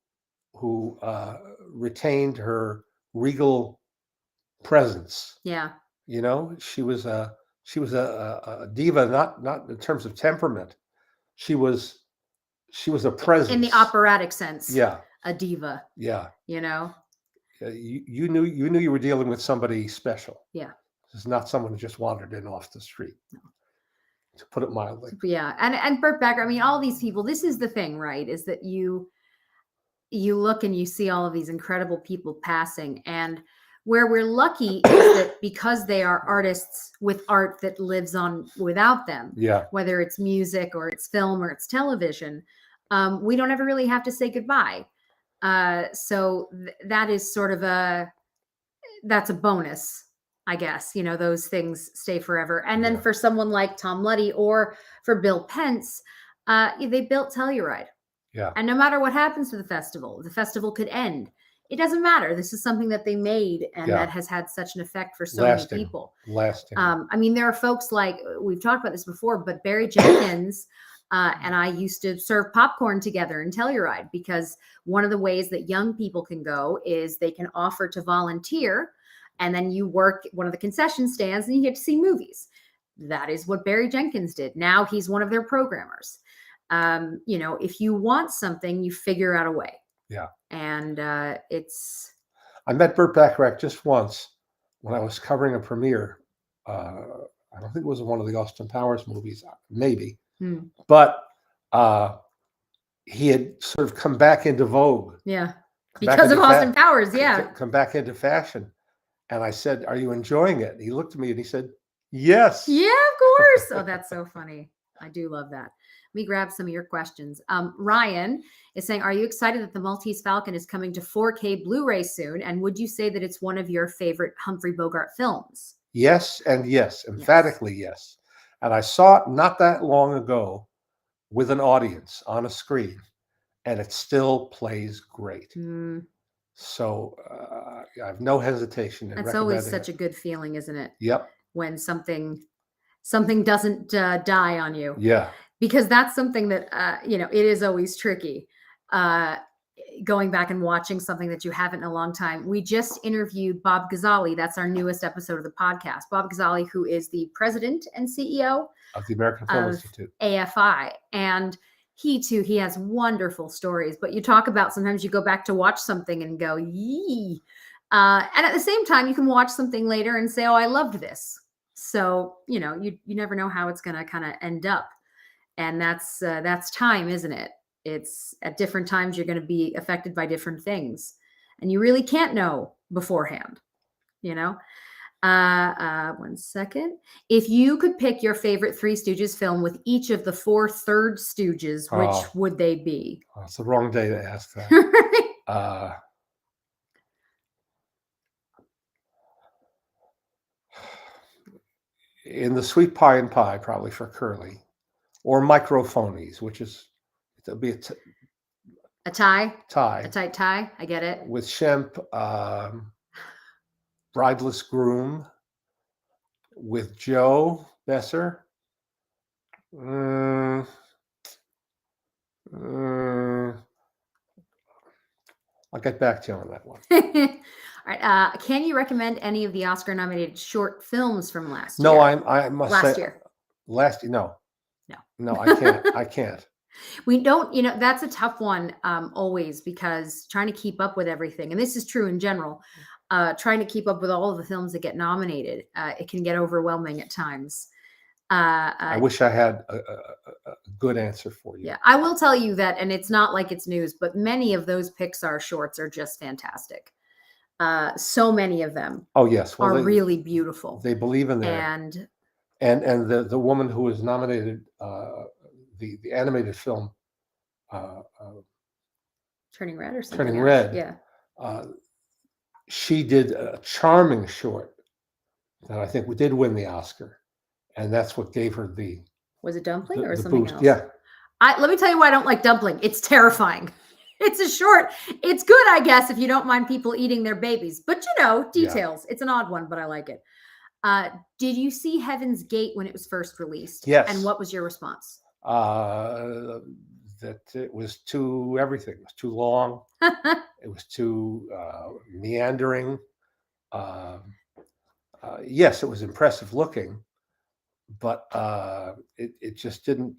retained her regal presence. Yeah, you know, she was a diva, not in terms of temperament. She was a presence in the operatic sense. Yeah, a diva. Yeah, you know. You knew you were dealing with somebody special. Yeah, this is not someone who just wandered in off the street. No. To put it mildly. Yeah, and Burt Bacharach. I mean, all these people. This is the thing, right? Is that you look and you see all of these incredible people passing, and where we're lucky is that because they are artists with art that lives on without them. Yeah. Whether it's music or it's film or it's television, we don't ever really have to say goodbye. So that is sort of that's a bonus. I guess, those things stay forever. And then for someone like Tom Luddy or for Bill Pence, they built Telluride. Yeah. And no matter what happens to the festival could end. It doesn't matter. This is something that they made, and that has had such an effect for so many people. Lasting. I mean, there are folks like, we've talked about this before, but Barry Jenkins and I used to serve popcorn together in Telluride, because one of the ways that young people can go is they can offer to volunteer. And then you work one of the concession stands and you get to see movies. That is what Barry Jenkins did. Now he's one of their programmers. If you want something, you figure out a way. Yeah. And I met Burt Bacharach just once when I was covering a premiere. I don't think it was one of the Austin Powers movies, maybe. But he had sort of come back into vogue. Yeah. Because of Austin Powers. Yeah. Come back into fashion. And I said, "Are you enjoying it?" And he looked at me and he said, "Yes." Yeah, of course. Oh, that's so funny. I do love that. Let me grab some of your questions. Ryan is saying, are you excited that the Maltese Falcon is coming to 4K Blu-ray soon? And would you say that it's one of your favorite Humphrey Bogart films? Yes, and yes, emphatically yes. And I saw it not that long ago with an audience on a screen, and it still plays great. So I have no hesitation in recommending it. That's always such a good feeling, isn't it? Yep. When something doesn't die on you. Yeah. Because that's something that, it is always tricky. Going back and watching something that you haven't in a long time. We just interviewed Bob Ghazali. That's our newest episode of the podcast. Bob Ghazali, who is the president and CEO of the American Film Institute, AFI. And he has wonderful stories. But you talk about, sometimes you go back to watch something and go, yee. And at the same time, you can watch something later and say, oh, I loved this. So, you never know how it's going to kind of end up. And that's time, isn't it? It's at different times, you're going to be affected by different things, and you really can't know beforehand, 1 second. If you could pick your favorite Three Stooges film with each of the 4 Third Stooges, which would they be? It's the wrong day to ask that. In the Sweet Pie and Pie, probably for Curly, or Microphonies, which is it'll be a tie. A tight tie. I get it. With Shemp, Brideless Groom, with Joe Besser. I'll get back to you on that one. All right. Can you recommend any of the Oscar-nominated short films from last year? No, I must say. Last year. No, I can't. I can't. We don't, that's a tough one always, because trying to keep up with everything, and this is true in general, trying to keep up with all of the films that get nominated, it can get overwhelming at times. I wish I had a good answer for you. Yeah, I will tell you that, and it's not like it's news, but many of those Pixar shorts are just fantastic. So many of them. Oh yes, are really beautiful. They believe in their and the woman who was nominated, the animated film, Turning Red or something Turning else. Red. Yeah. She did a charming short that I think did win the Oscar, and that's what gave her the Was it Dumpling or the something boost. else? Yeah. Let me tell you why I don't like Dumpling. It's terrifying. It's a short. It's good, I guess, if you don't mind people eating their babies. But details. Yeah. It's an odd one, but I like it. Did you see Heaven's Gate when it was first released? Yes. And what was your response? That it was too everything. It was too long. It was too meandering. Yes, it was impressive looking, but it just didn't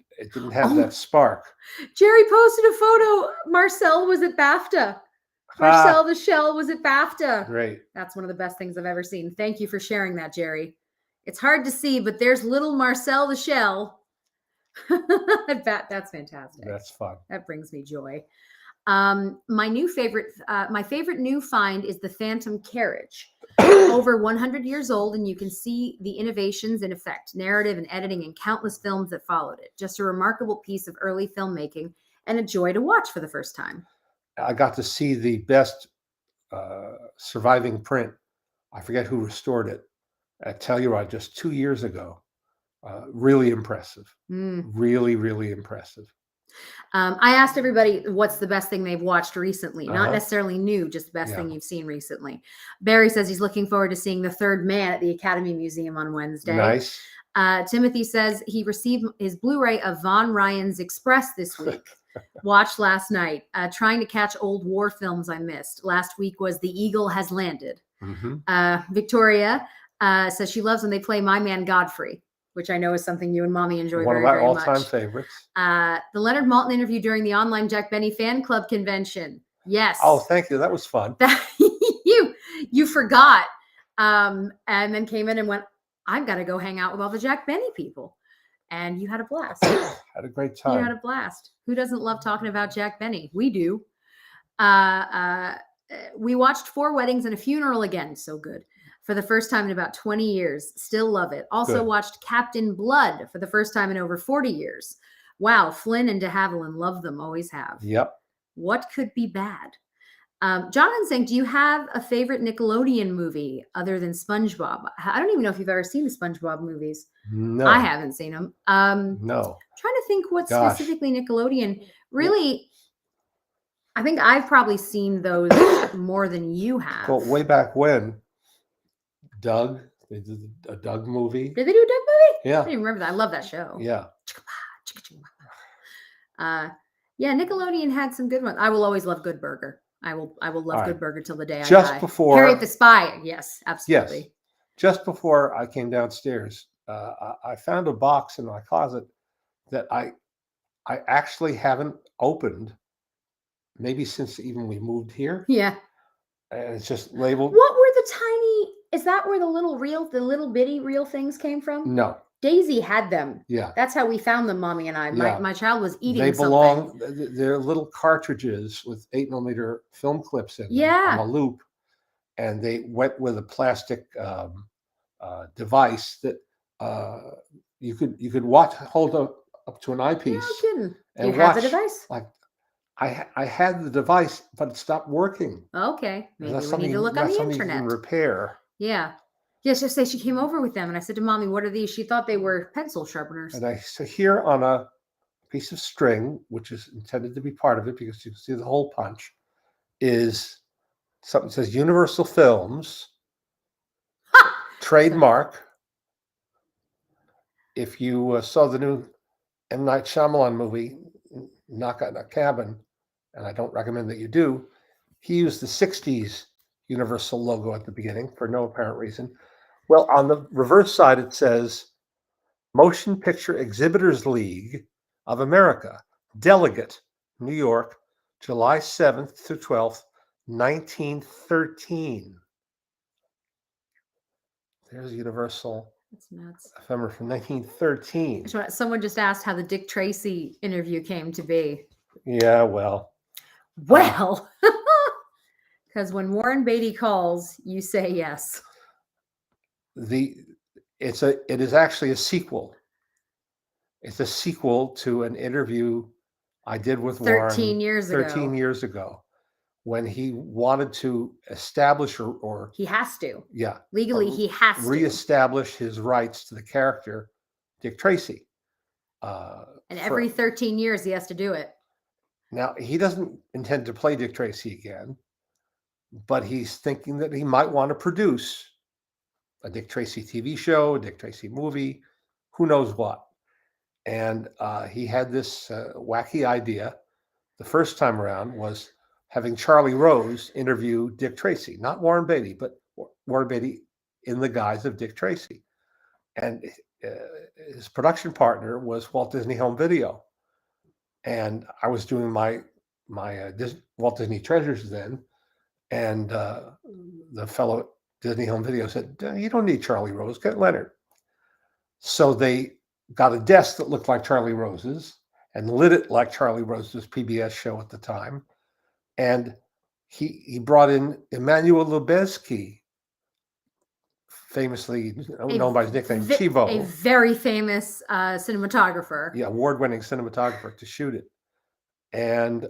have that spark. Jerry posted a photo. Marcel was at BAFTA. Marcel the Shell was at BAFTA. Great. That's one of the best things I've ever seen. Thank you for sharing that, Jerry. It's hard to see, but there's little Marcel the Shell. That's fantastic. That's fun. That brings me joy. My favorite new find is the Phantom Carriage. Over 100 years old, and you can see the innovations in effect, narrative and editing, and countless films that followed it. Just a remarkable piece of early filmmaking and a joy to watch for the first time. I got to see the best surviving print. I forget who restored it at Telluride just 2 years ago. Really impressive. Really, really impressive. I asked everybody what's the best thing they've watched recently, not necessarily new, just the best thing you've seen recently. Barry says he's looking forward to seeing The Third Man at the Academy Museum on Wednesday. Nice. Timothy says he received his Blu-ray of Von Ryan's Express this week. Watched last night, trying to catch old war films I missed. Last week was The Eagle Has Landed. Victoria says she loves when they play My Man Godfrey, which I know is something you and Mommy enjoy very, very much. One of my all-time favorites. The Leonard Maltin interview during the online Jack Benny fan club convention. Yes. Oh, thank you. That was fun. You forgot, and then came in and went, I've got to go hang out with all the Jack Benny people. And you had a blast. Had a great time. You had a blast. Who doesn't love talking about Jack Benny? We do. We watched 4 Weddings and a Funeral again. So good. For the first time in about 20 years. Still love it. Also watched Captain Blood for the first time in over 40 years. Wow. Flynn and de Havilland, love them. Always have. Yep. What could be bad? Jonathan's saying, do you have a favorite Nickelodeon movie other than SpongeBob? I don't even know if you've ever seen the SpongeBob movies. No. I haven't seen them. No. Trying to think what specifically Nickelodeon. Really, I think I've probably seen those more than you have. Well, way back when, Doug, they did a Doug movie. Did they do a Doug movie? Yeah. I didn't remember that. I love that show. Yeah. Yeah, Nickelodeon had some good ones. I will always love Good Burger. I will love Good Burger till the day I die. Just before Harriet the Spy. Yes, absolutely. Yes. Just before I came downstairs, I found a box in my closet that I actually haven't opened, maybe since even we moved here. Yeah. And it's just labeled. What were the tiny? Is that where the little bitty reel things came from? No. Daisy had them. Yeah. That's how we found them, Mommy and I. My child was eating They belong, something. they're little cartridges with 8mm film clips in them on a loop. And they went with a plastic device that you could hold up to an eyepiece. No kidding. And you have the device? Like I had the device, but it stopped working. Okay. Maybe we need to look on the internet. You can repair. Yeah. Yes, just say she came over with them, and I said to Mommy, "What are these?" She thought they were pencil sharpeners. And so here on a piece of string, which is intended to be part of it, because you can see the hole punch, is something that says Universal Films trademark. If you saw the new M. Night Shyamalan movie, Knock on a Cabin, and I don't recommend that you do, he used the 60s Universal logo at the beginning for no apparent reason. Well, on the reverse side, it says Motion Picture Exhibitors League of America, Delegate, New York, July 7th through 12th, 1913. There's Universal. That's nuts. Ephemera from 1913. Someone just asked how the Dick Tracy interview came to be. Yeah, well. Because when Warren Beatty calls, you say yes. It is actually a sequel. It's a sequel to an interview I did with 13 Warren years 13 ago. years ago, when he wanted to establish or he has to. Yeah, Legally, he has to reestablish his rights to the character Dick Tracy. And every 13 years, he has to do it. Now, he doesn't intend to play Dick Tracy again, but he's thinking that he might want to produce a Dick Tracy TV show, a Dick Tracy movie, who knows what. And he had this wacky idea. The first time around was having Charlie Rose interview Dick Tracy, not Warren Beatty, but Warren Beatty in the guise of Dick Tracy. And his production partner was Walt Disney Home Video. And I was doing my Walt Disney Treasures then. And the fellow at Disney Home Video said, "You don't need Charlie Rose, get Leonard." So they got a desk that looked like Charlie Rose's and lit it like Charlie Rose's PBS show at the time. And he brought in Emmanuel Lubezki, famously known by his nickname Chivo. A very famous cinematographer. Yeah, award-winning cinematographer, to shoot it. And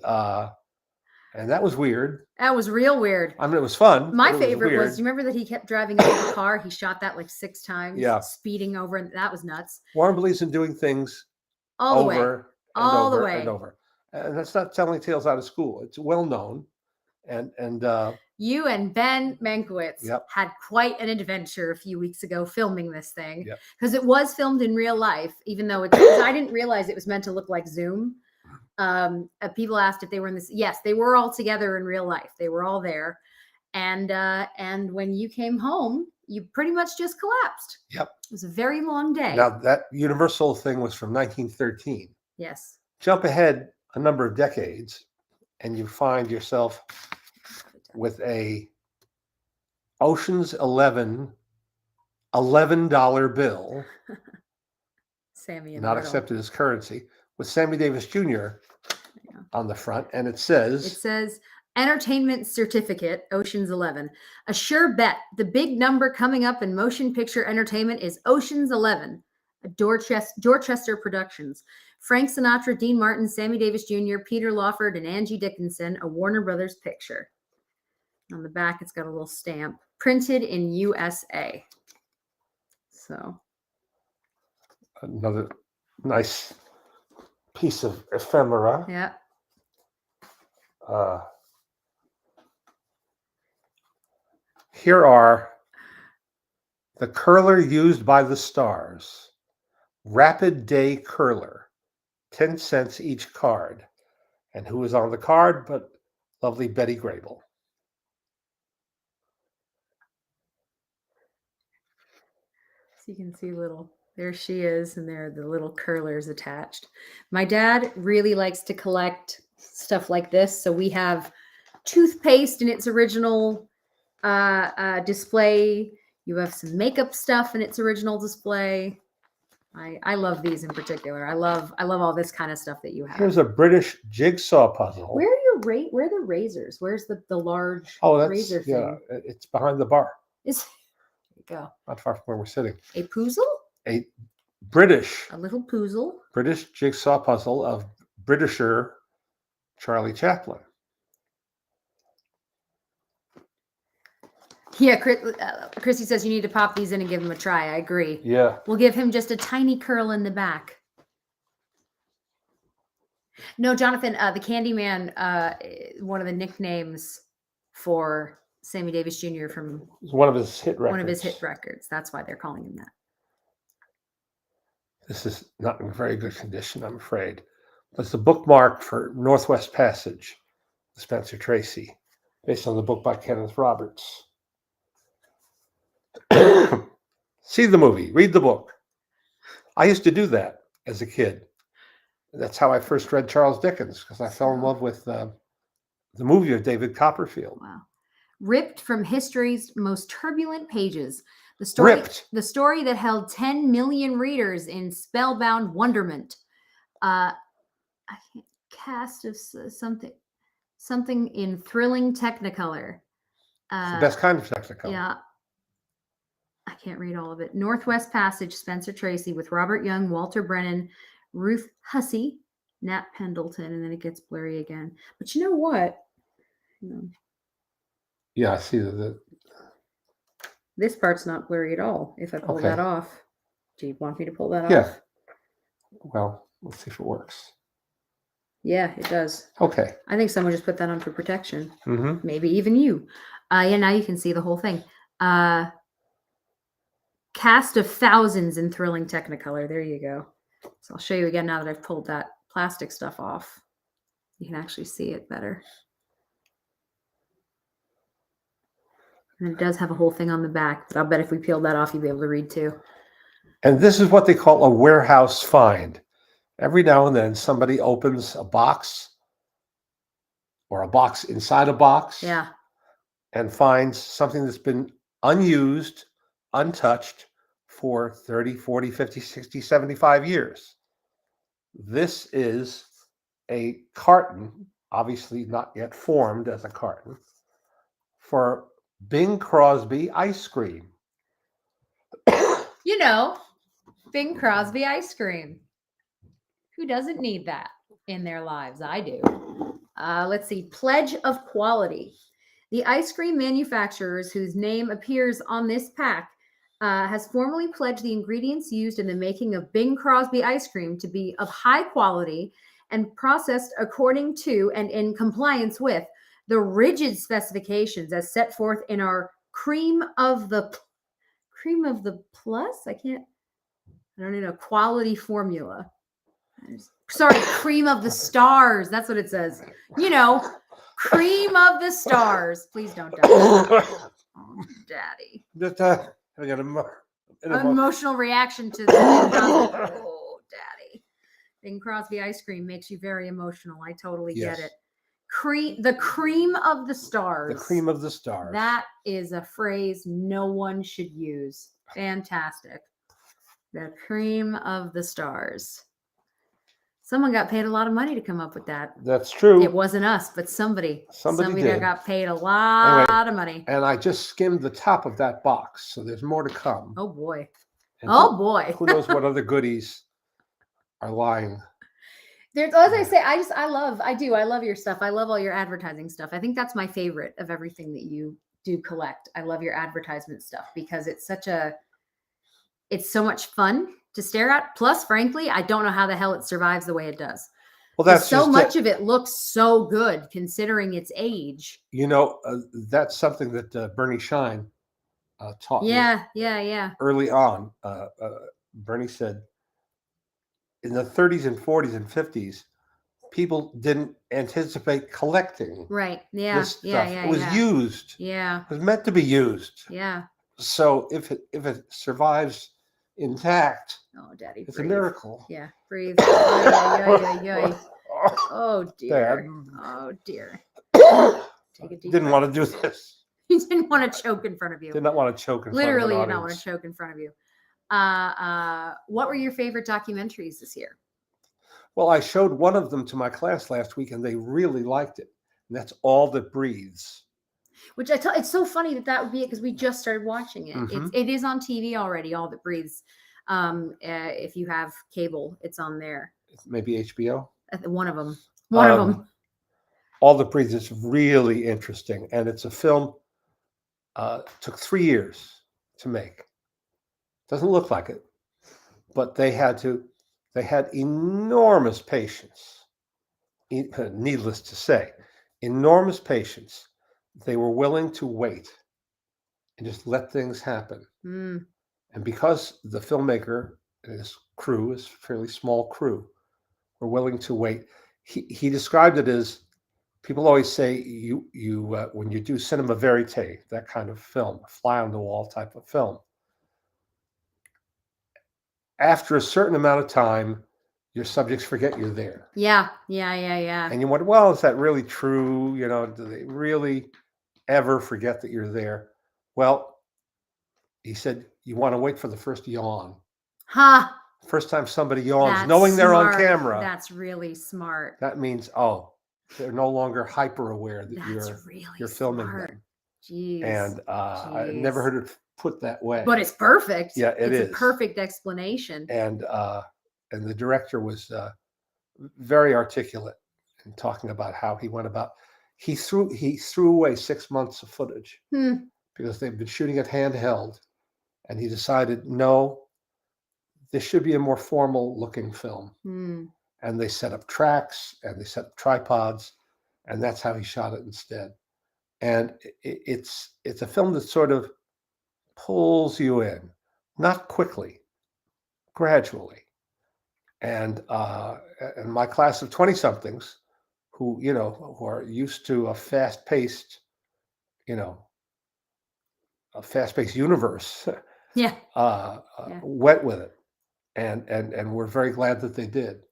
that was weird. That was real weird. I mean, it was fun. My favorite was, you remember that he kept driving over the car? He shot that like 6 times. Yeah. Speeding over, and that was nuts. Warren believes in doing things all the way. All the way. And over. And that's not telling tales out of school. It's well known. And you and Ben Mankiewicz had quite an adventure a few weeks ago filming this thing. Because it was filmed in real life, even though I didn't realize it was meant to look like Zoom. People asked if they were in this. Yes, they were all together in real life. They were all there. And when you came home, you pretty much just collapsed. Yep. It was a very long day. Now, that Universal thing was from 1913. Yes. Jump ahead a number of decades, and you find yourself with a Ocean's 11 $11 bill, Sammy not accepted as currency, with Sammy Davis Jr. on the front, and it says Entertainment Certificate, Ocean's 11. A sure bet. The big number coming up in motion picture entertainment is Ocean's 11, a Dorchester Productions. Frank Sinatra, Dean Martin, Sammy Davis Jr., Peter Lawford, and Angie Dickinson, a Warner Brothers picture. On the back, it's got a little stamp. Printed in USA. So. Another nice piece of ephemera. Yeah. Here are the curler used by the stars. Rapid Day Curler. 10 cents each card. And who is on the card but lovely Betty Grable. So you can see there she is, and there are the little curlers attached. My dad really likes to collect stuff like this. So we have toothpaste in its original display. You have some makeup stuff in its original display. I love these in particular. I love all this kind of stuff that you have. Here's a British jigsaw puzzle. Where are the razors? Where's the large razor thing? Yeah, it's behind the bar. There you go. Not far from where we're sitting. A puzzle? A little puzzle. British jigsaw puzzle of Britisher Charlie Chaplin. Yeah, Chrissy says you need to pop these in and give him a try. I agree. Yeah. We'll give him just a tiny curl in the back. No, Jonathan, the Candyman, one of the nicknames for Sammy Davis Jr. from one of his hit records. One of his hit records. That's why they're calling him that. This is not in very good condition, I'm afraid. But it's a bookmark for Northwest Passage, Spencer Tracy, based on the book by Kenneth Roberts. See the movie, read the book. I used to do that as a kid. That's how I first read Charles Dickens, because I fell in love with the movie of David Copperfield. Wow. Ripped from history's most turbulent pages. The story that held 10 million readers in spellbound wonderment. Cast of something in thrilling Technicolor. It's the best kind of Technicolor. Yeah. can't read all of it. Northwest Passage, Spencer Tracy with Robert Young, Walter Brennan, Ruth Hussey, Nat Pendleton, and then it gets blurry again. But you know what? Yeah, I see that. This part's not blurry at all. If I pull that off, do you want me to pull that off? Yeah. Well, let's see if it works. Yeah, it does. Okay. I think someone just put that on for protection. Mm-hmm. Maybe even you. Yeah, now you can see the whole thing. Cast of thousands in thrilling Technicolor. There you go. So I'll show you again now that I've pulled that plastic stuff off. You can actually see it better. And it does have a whole thing on the back, but I'll bet if we peeled that off, you'd be able to read too. And this is what they call a warehouse find. Every now and then somebody opens a box or a box inside a box, and finds something that's been unused, untouched for 30, 40, 50, 60, 75 years. This is a carton, obviously not yet formed as a carton, for Bing Crosby ice cream. You know, Bing Crosby ice cream. Who doesn't need that in their lives? I do. Let's see. Pledge of quality. The ice cream manufacturers whose name appears on this pack has formally pledged the ingredients used in the making of Bing Crosby ice cream to be of high quality and processed according to and in compliance with the rigid specifications as set forth in our cream of the plus. I don't know, quality formula. Sorry, cream of the stars. That's what it says. You know, cream of the stars. Please don't die. Oh, Daddy. I got an emotional reaction to the oh, Daddy. Bing Crosby ice cream makes you very emotional. I totally get it. The cream of the stars. The cream of the stars. That is a phrase no one should use. Fantastic. The cream of the stars. Someone got paid a lot of money to come up with that. That's true. It wasn't us, but somebody did. got paid a lot of money. And I just skimmed the top of that box, so there's more to come. Oh boy. And boy. Who knows what other goodies are lying. There's, as I say, I love your stuff. I love all your advertising stuff. I think that's my favorite of everything that you do collect. I love your advertisement stuff because it's so much fun to stare at. Plus, frankly, I don't know how the hell it survives the way it does. Well, that's so much of it looks so good considering its age. You know, that's something that Bernie Shine taught me. Yeah. Early on, Bernie said, in the 30s and 40s and 50s, people didn't anticipate collecting. Right. Yeah. This stuff. It was used. Yeah. It was meant to be used. Yeah. So if it survives intact, oh, Daddy, it's a miracle. Yeah. Breathe. Oh dear. Dad. Oh dear. Take a deep breath. Want to do this. He didn't want to choke in front of you. Did not want to choke in Literally front of did not want to choke in front of you. What were your favorite documentaries this year? Well, I showed one of them to my class last week and they really liked it. And that's All That Breathes. Which it's so funny that would be it because we just started watching it. Mm-hmm. It is on TV already, All That Breathes. If you have cable, it's on there. Maybe HBO? One of them. One of them. All That Breathes is really interesting. And it's a film, took 3 years to make. Doesn't look like it, but they had enormous patience. Needless to say, enormous patience. They were willing to wait and just let things happen. Mm. And because the filmmaker and his crew, his fairly small crew, were willing to wait, he described it as, people always say you when you do cinema verite, that kind of film, fly on the wall type of film, after a certain amount of time, your subjects forget you're there. Yeah. And you wonder, well, is that really true? You know, do they really ever forget that you're there? Well, he said, you want to wait for the first yawn. Huh. First time somebody yawns, knowing they're on camera. That's really smart. That means, they're no longer hyper aware that you're filming them. Jeez. And I never heard it put that way. But it's perfect. Yeah, it's a perfect explanation. And the director was very articulate in talking about how he went about. He threw away 6 months of footage because they've been shooting it handheld, and he decided, no, this should be a more formal looking film. And they set up tracks and they set up tripods, and that's how he shot it instead. And it's a film that sort of pulls you in, not quickly, gradually. And my class of 20-somethings, who are used to a fast-paced universe, went with it, and we're very glad that they did.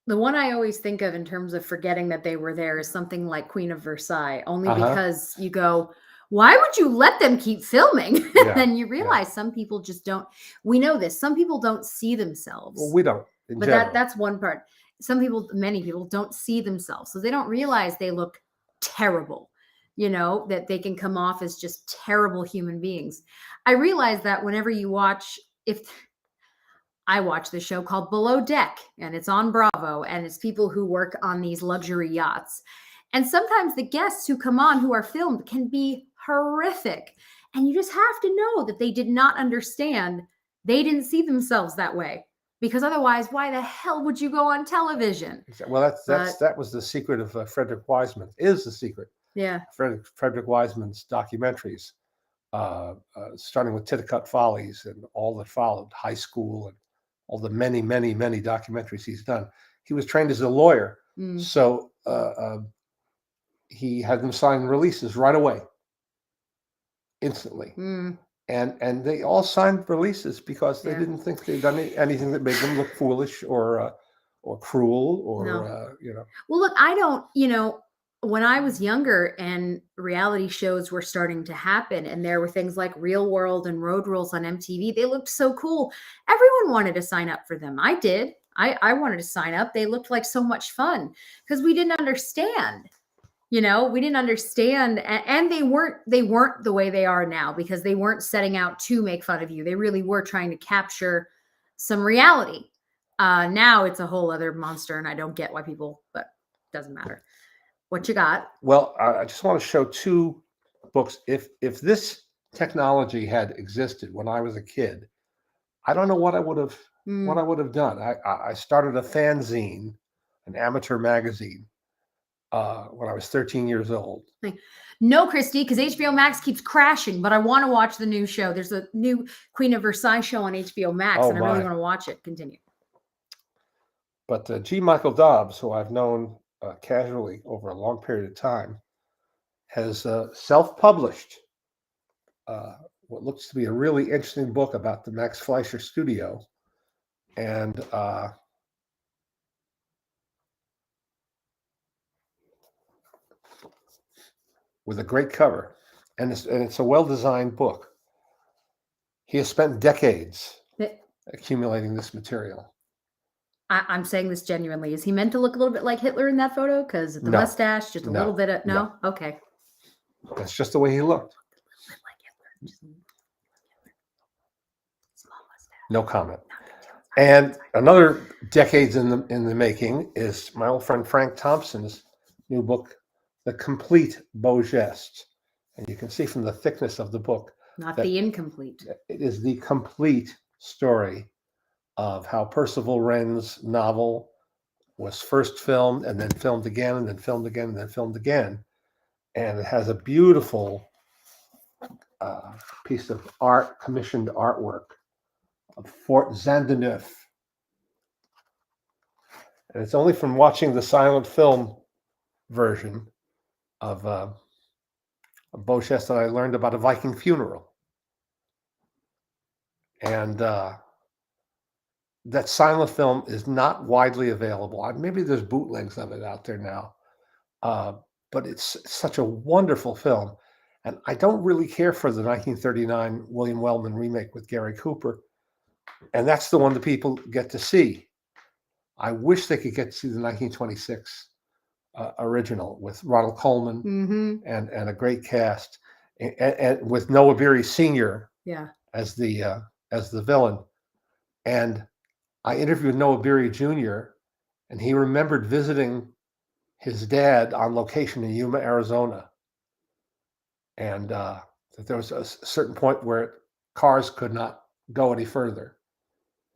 The one I always think of in terms of forgetting that they were there is something like Queen of Versailles, only because you go, why would you let them keep filming? Then you realize some people just don't. We know this. Some people don't see themselves. Well, we don't. But that's one part. Many people don't see themselves, so they don't realize they look terrible. That they can come off as just terrible human beings. I realize that whenever you watch, I watch this show called Below Deck, and it's on Bravo, and it's people who work on these luxury yachts. And sometimes the guests who come on who are filmed can be horrific. And you just have to know that they did not understand. They didn't see themselves that way. Because otherwise, why the hell would you go on television? Well, that was the secret of Frederick Wiseman, is the secret. Yeah. Frederick Wiseman's documentaries, starting with Titicut Follies and all that followed, High School, and all the many, many, many documentaries he's done. He was trained as a lawyer. So he had them sign releases right away, instantly. And they all signed releases because they didn't think they'd done anything that made them look foolish or cruel or Well, look, I don't. When I was younger and reality shows were starting to happen, and there were things like Real World and Road Rules on MTV, they looked so cool. Everyone wanted to sign up for them. I did. I wanted to sign up. They looked like so much fun because we didn't understand. We didn't understand, and they weren't the way they are now, because they weren't setting out to make fun of you. They really were trying to capture some reality. Now it's a whole other monster, and I don't get why people, but it doesn't matter. What you got? Well, I just want to show two books. If this technology had existed when I was a kid, I don't know what I would have done. I started a fanzine, an amateur magazine, when I was 13 years old. No, Christy, because HBO Max keeps crashing, but I want to watch the new show. There's a new Queen of Versailles show on HBO Max, and I really want to watch it. Continue. But G. Michael Dobbs, who I've known casually over a long period of time, has self-published what looks to be a really interesting book about the Max Fleischer studio, and with a great cover, and it's a well-designed book. He has spent decades accumulating this material. I'm saying this genuinely. Is he meant to look a little bit like Hitler in that photo? Because the mustache, just a little bit of... No? Okay. That's just the way he looked. Like Hitler. Small mustache. No comment. And another decades in the making is my old friend Frank Thompson's new book, The Complete Beau Geste. And you can see from the thickness of the book... Not the incomplete. It is the complete story of how Percival Wren's novel was first filmed, and then filmed again, and then filmed again, and then filmed again. And it has a beautiful piece of art, commissioned artwork of Fort Zandeneuf. And it's only from watching the silent film version of Beau Geste that I learned about a Viking funeral. And that silent film is not widely available. Maybe there's bootlegs of it out there now, but it's such a wonderful film. And I don't really care for the 1939 William Wellman remake with Gary Cooper, and that's the one that people get to see. I wish they could get to see the 1926 original with Ronald Colman and a great cast, and with Noah Beery Sr. Yeah. as the villain. And I interviewed Noah Beery Jr., and he remembered visiting his dad on location in Yuma, Arizona, and that there was a certain point where cars could not go any further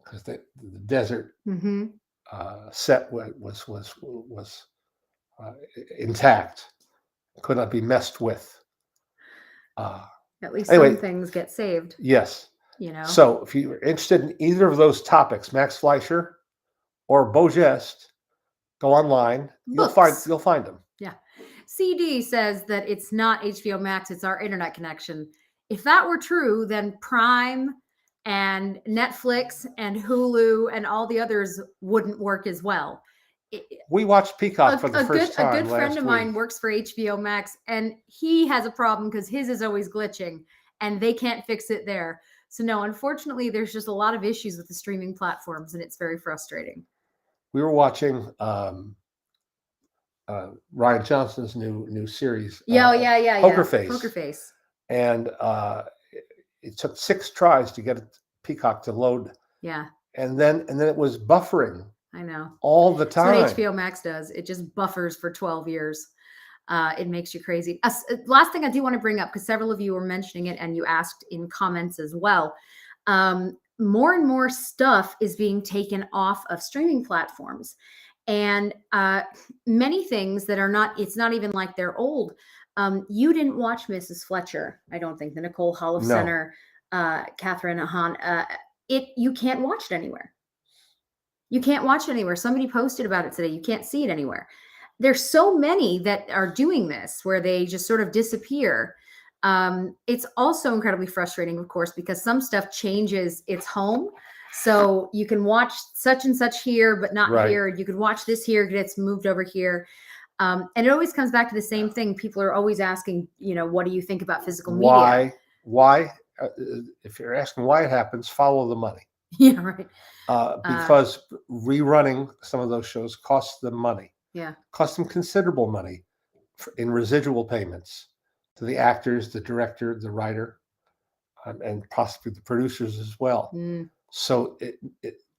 because the desert set was intact, could not be messed with. At least anyway, some things get saved. Yes. You know. So if you're interested in either of those topics, Max Fleischer or Beau Geste, go online. You'll find them. Yeah. CD says that it's not HBO Max, it's our internet connection. If that were true, then Prime and Netflix and Hulu and all the others wouldn't work as well. We watched Peacock for the first time. A good friend of mine works for HBO Max, and he has a problem because his is always glitching, and they can't fix it there. So no, unfortunately, there's just a lot of issues with the streaming platforms, and it's very frustrating. We were watching Ryan Johnson's new series. Poker Face. Poker Face. And it took 6 tries to get Peacock to load. Yeah. And then it was buffering. I know. All the time. That's what HBO Max does. It just buffers for 12 years. It makes you crazy. Last thing I do want to bring up, because several of you were mentioning it and you asked in comments as well. More and more stuff is being taken off of streaming platforms. And many things that are not, it's not even like they're old. You didn't watch Mrs. Fletcher, I don't think, the Nicole Hollow Center, Catherine Hahn. You can't watch it anywhere. You can't watch it anywhere. Somebody posted about it today. You can't see it anywhere. There's so many that are doing this where they just sort of disappear. It's also incredibly frustrating, of course, because some stuff changes its home. So you can watch such and such here, but not here. You could watch this here, it gets moved over here. And it always comes back to the same thing. People are always asking, what do you think about physical media? Why? If you're asking why it happens, follow the money. Yeah, right. Because rerunning some of those shows costs them money. Yeah. Costs them considerable money in residual payments to the actors, the director, the writer, and possibly the producers as well. So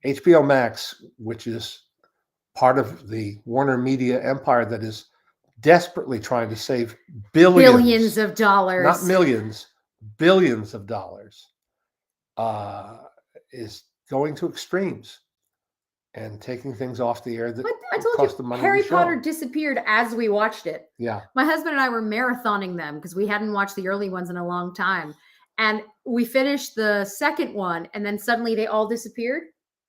HBO Max, which is part of the Warner Media empire that is desperately trying to save billions of dollars, not millions, billions of dollars, is going to extremes and taking things off the air that cost the money. Harry Potter disappeared as we watched it. Yeah. My husband and I were marathoning them because we hadn't watched the early ones in a long time. And we finished the second one, and then suddenly they all disappeared.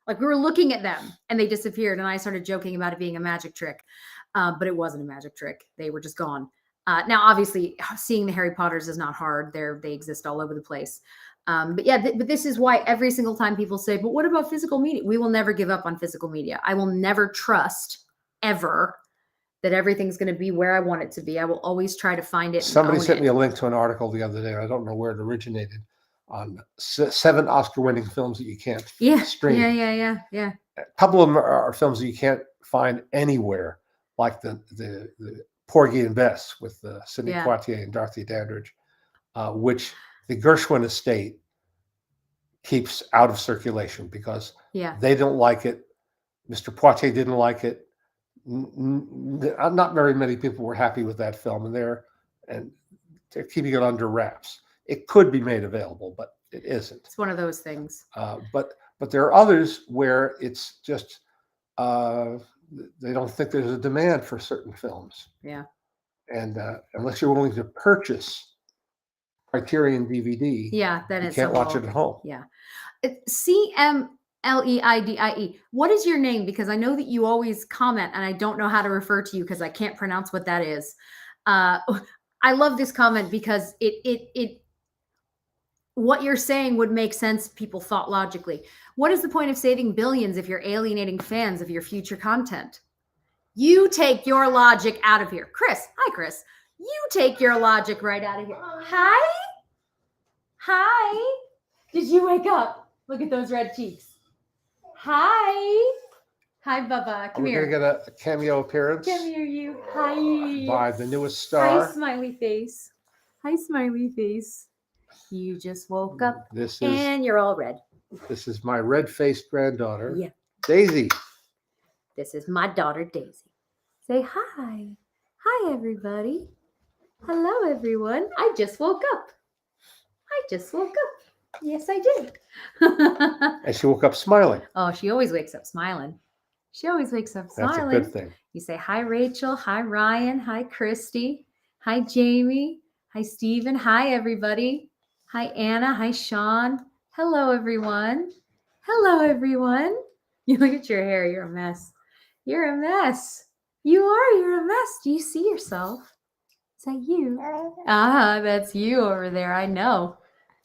Like, we were looking at them and they disappeared. And I started joking about it being a magic trick. But it wasn't a magic trick. They were just gone. Now, obviously, seeing the Harry Potters is not hard. They exist all over the place. But yeah, but this is why every single time people say, but what about physical media? We will never give up on physical media. I will never trust ever that everything's going to be where I want it to be. I will always try to find it. Somebody sent me a link to an article the other day. I don't know where it originated, on 7 Oscar-winning films that you can't stream. Yeah. A couple of them are films that you can't find anywhere, like the Porgy and Bess with Sidney Poitier and Dorothy Dandridge, which the Gershwin estate keeps out of circulation because they don't like it. Mr. Poitier didn't like it. Not very many people were happy with that film, and they're keeping it under wraps. It could be made available, but it isn't. It's one of those things. But there are others where it's just they don't think there's a demand for certain films. Yeah. And unless you're willing to purchase Criterion DVD, then you can't watch it at home. Yeah. CMLEIDIE. What is your name? Because I know that you always comment, and I don't know how to refer to you because I can't pronounce what that is. I love this comment because it what you're saying would make sense. People thought logically. What is the point of saving billions if you're alienating fans of your future content? You take your logic out of here. Chris. Hi, Chris. You take your logic right out of here. Hi. Did you wake up? Look at those red cheeks. Hi, Bubba. Come here. We're going to get a cameo appearance. Come here, you. Hi. By the newest star. Hi, smiley face. You just woke up This and you're all red. This is my red-faced granddaughter, Yeah. Daisy. This is my daughter, Daisy. Say hi. Hi, everybody. Hello, everyone. I just woke up. Yes, I did. And she woke up smiling. Oh, she always wakes up smiling. That's a good thing. You say hi, Rachel. Hi, Ryan. Hi, Christy. Hi, Jamie. Hi, Stephen. Hi, everybody. Hi, Anna. Hi, Sean. Hello, everyone. You look at your hair. You're a mess. You're a mess. You're a mess. Do you see yourself? Is that you? That's you over there. I know.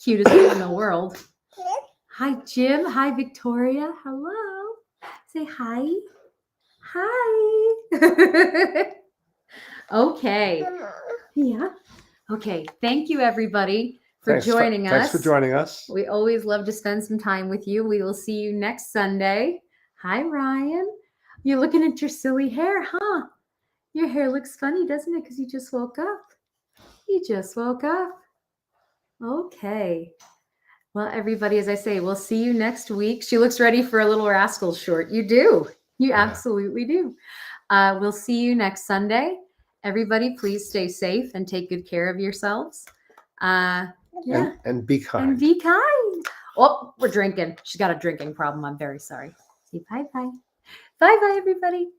Cutest kid in the world. Hi, Jim. Hi, Victoria. Hello. Say hi. Hi. Okay. Yeah. Okay. Thank you, everybody, for joining us. Thanks for joining us. We always love to spend some time with you. We will see you next Sunday. Hi, Ryan. You're looking at your silly hair, huh? Your hair looks funny, doesn't it? Because you just woke up. Okay. Well, everybody, as I say, we'll see you next week. She looks ready for a Little Rascals short. You do. You absolutely do. We'll see you next Sunday. Everybody, please stay safe and take good care of yourselves. And be kind. And be kind. Oh, we're drinking. She's got a drinking problem. I'm very sorry. Say bye-bye. Bye-bye, everybody.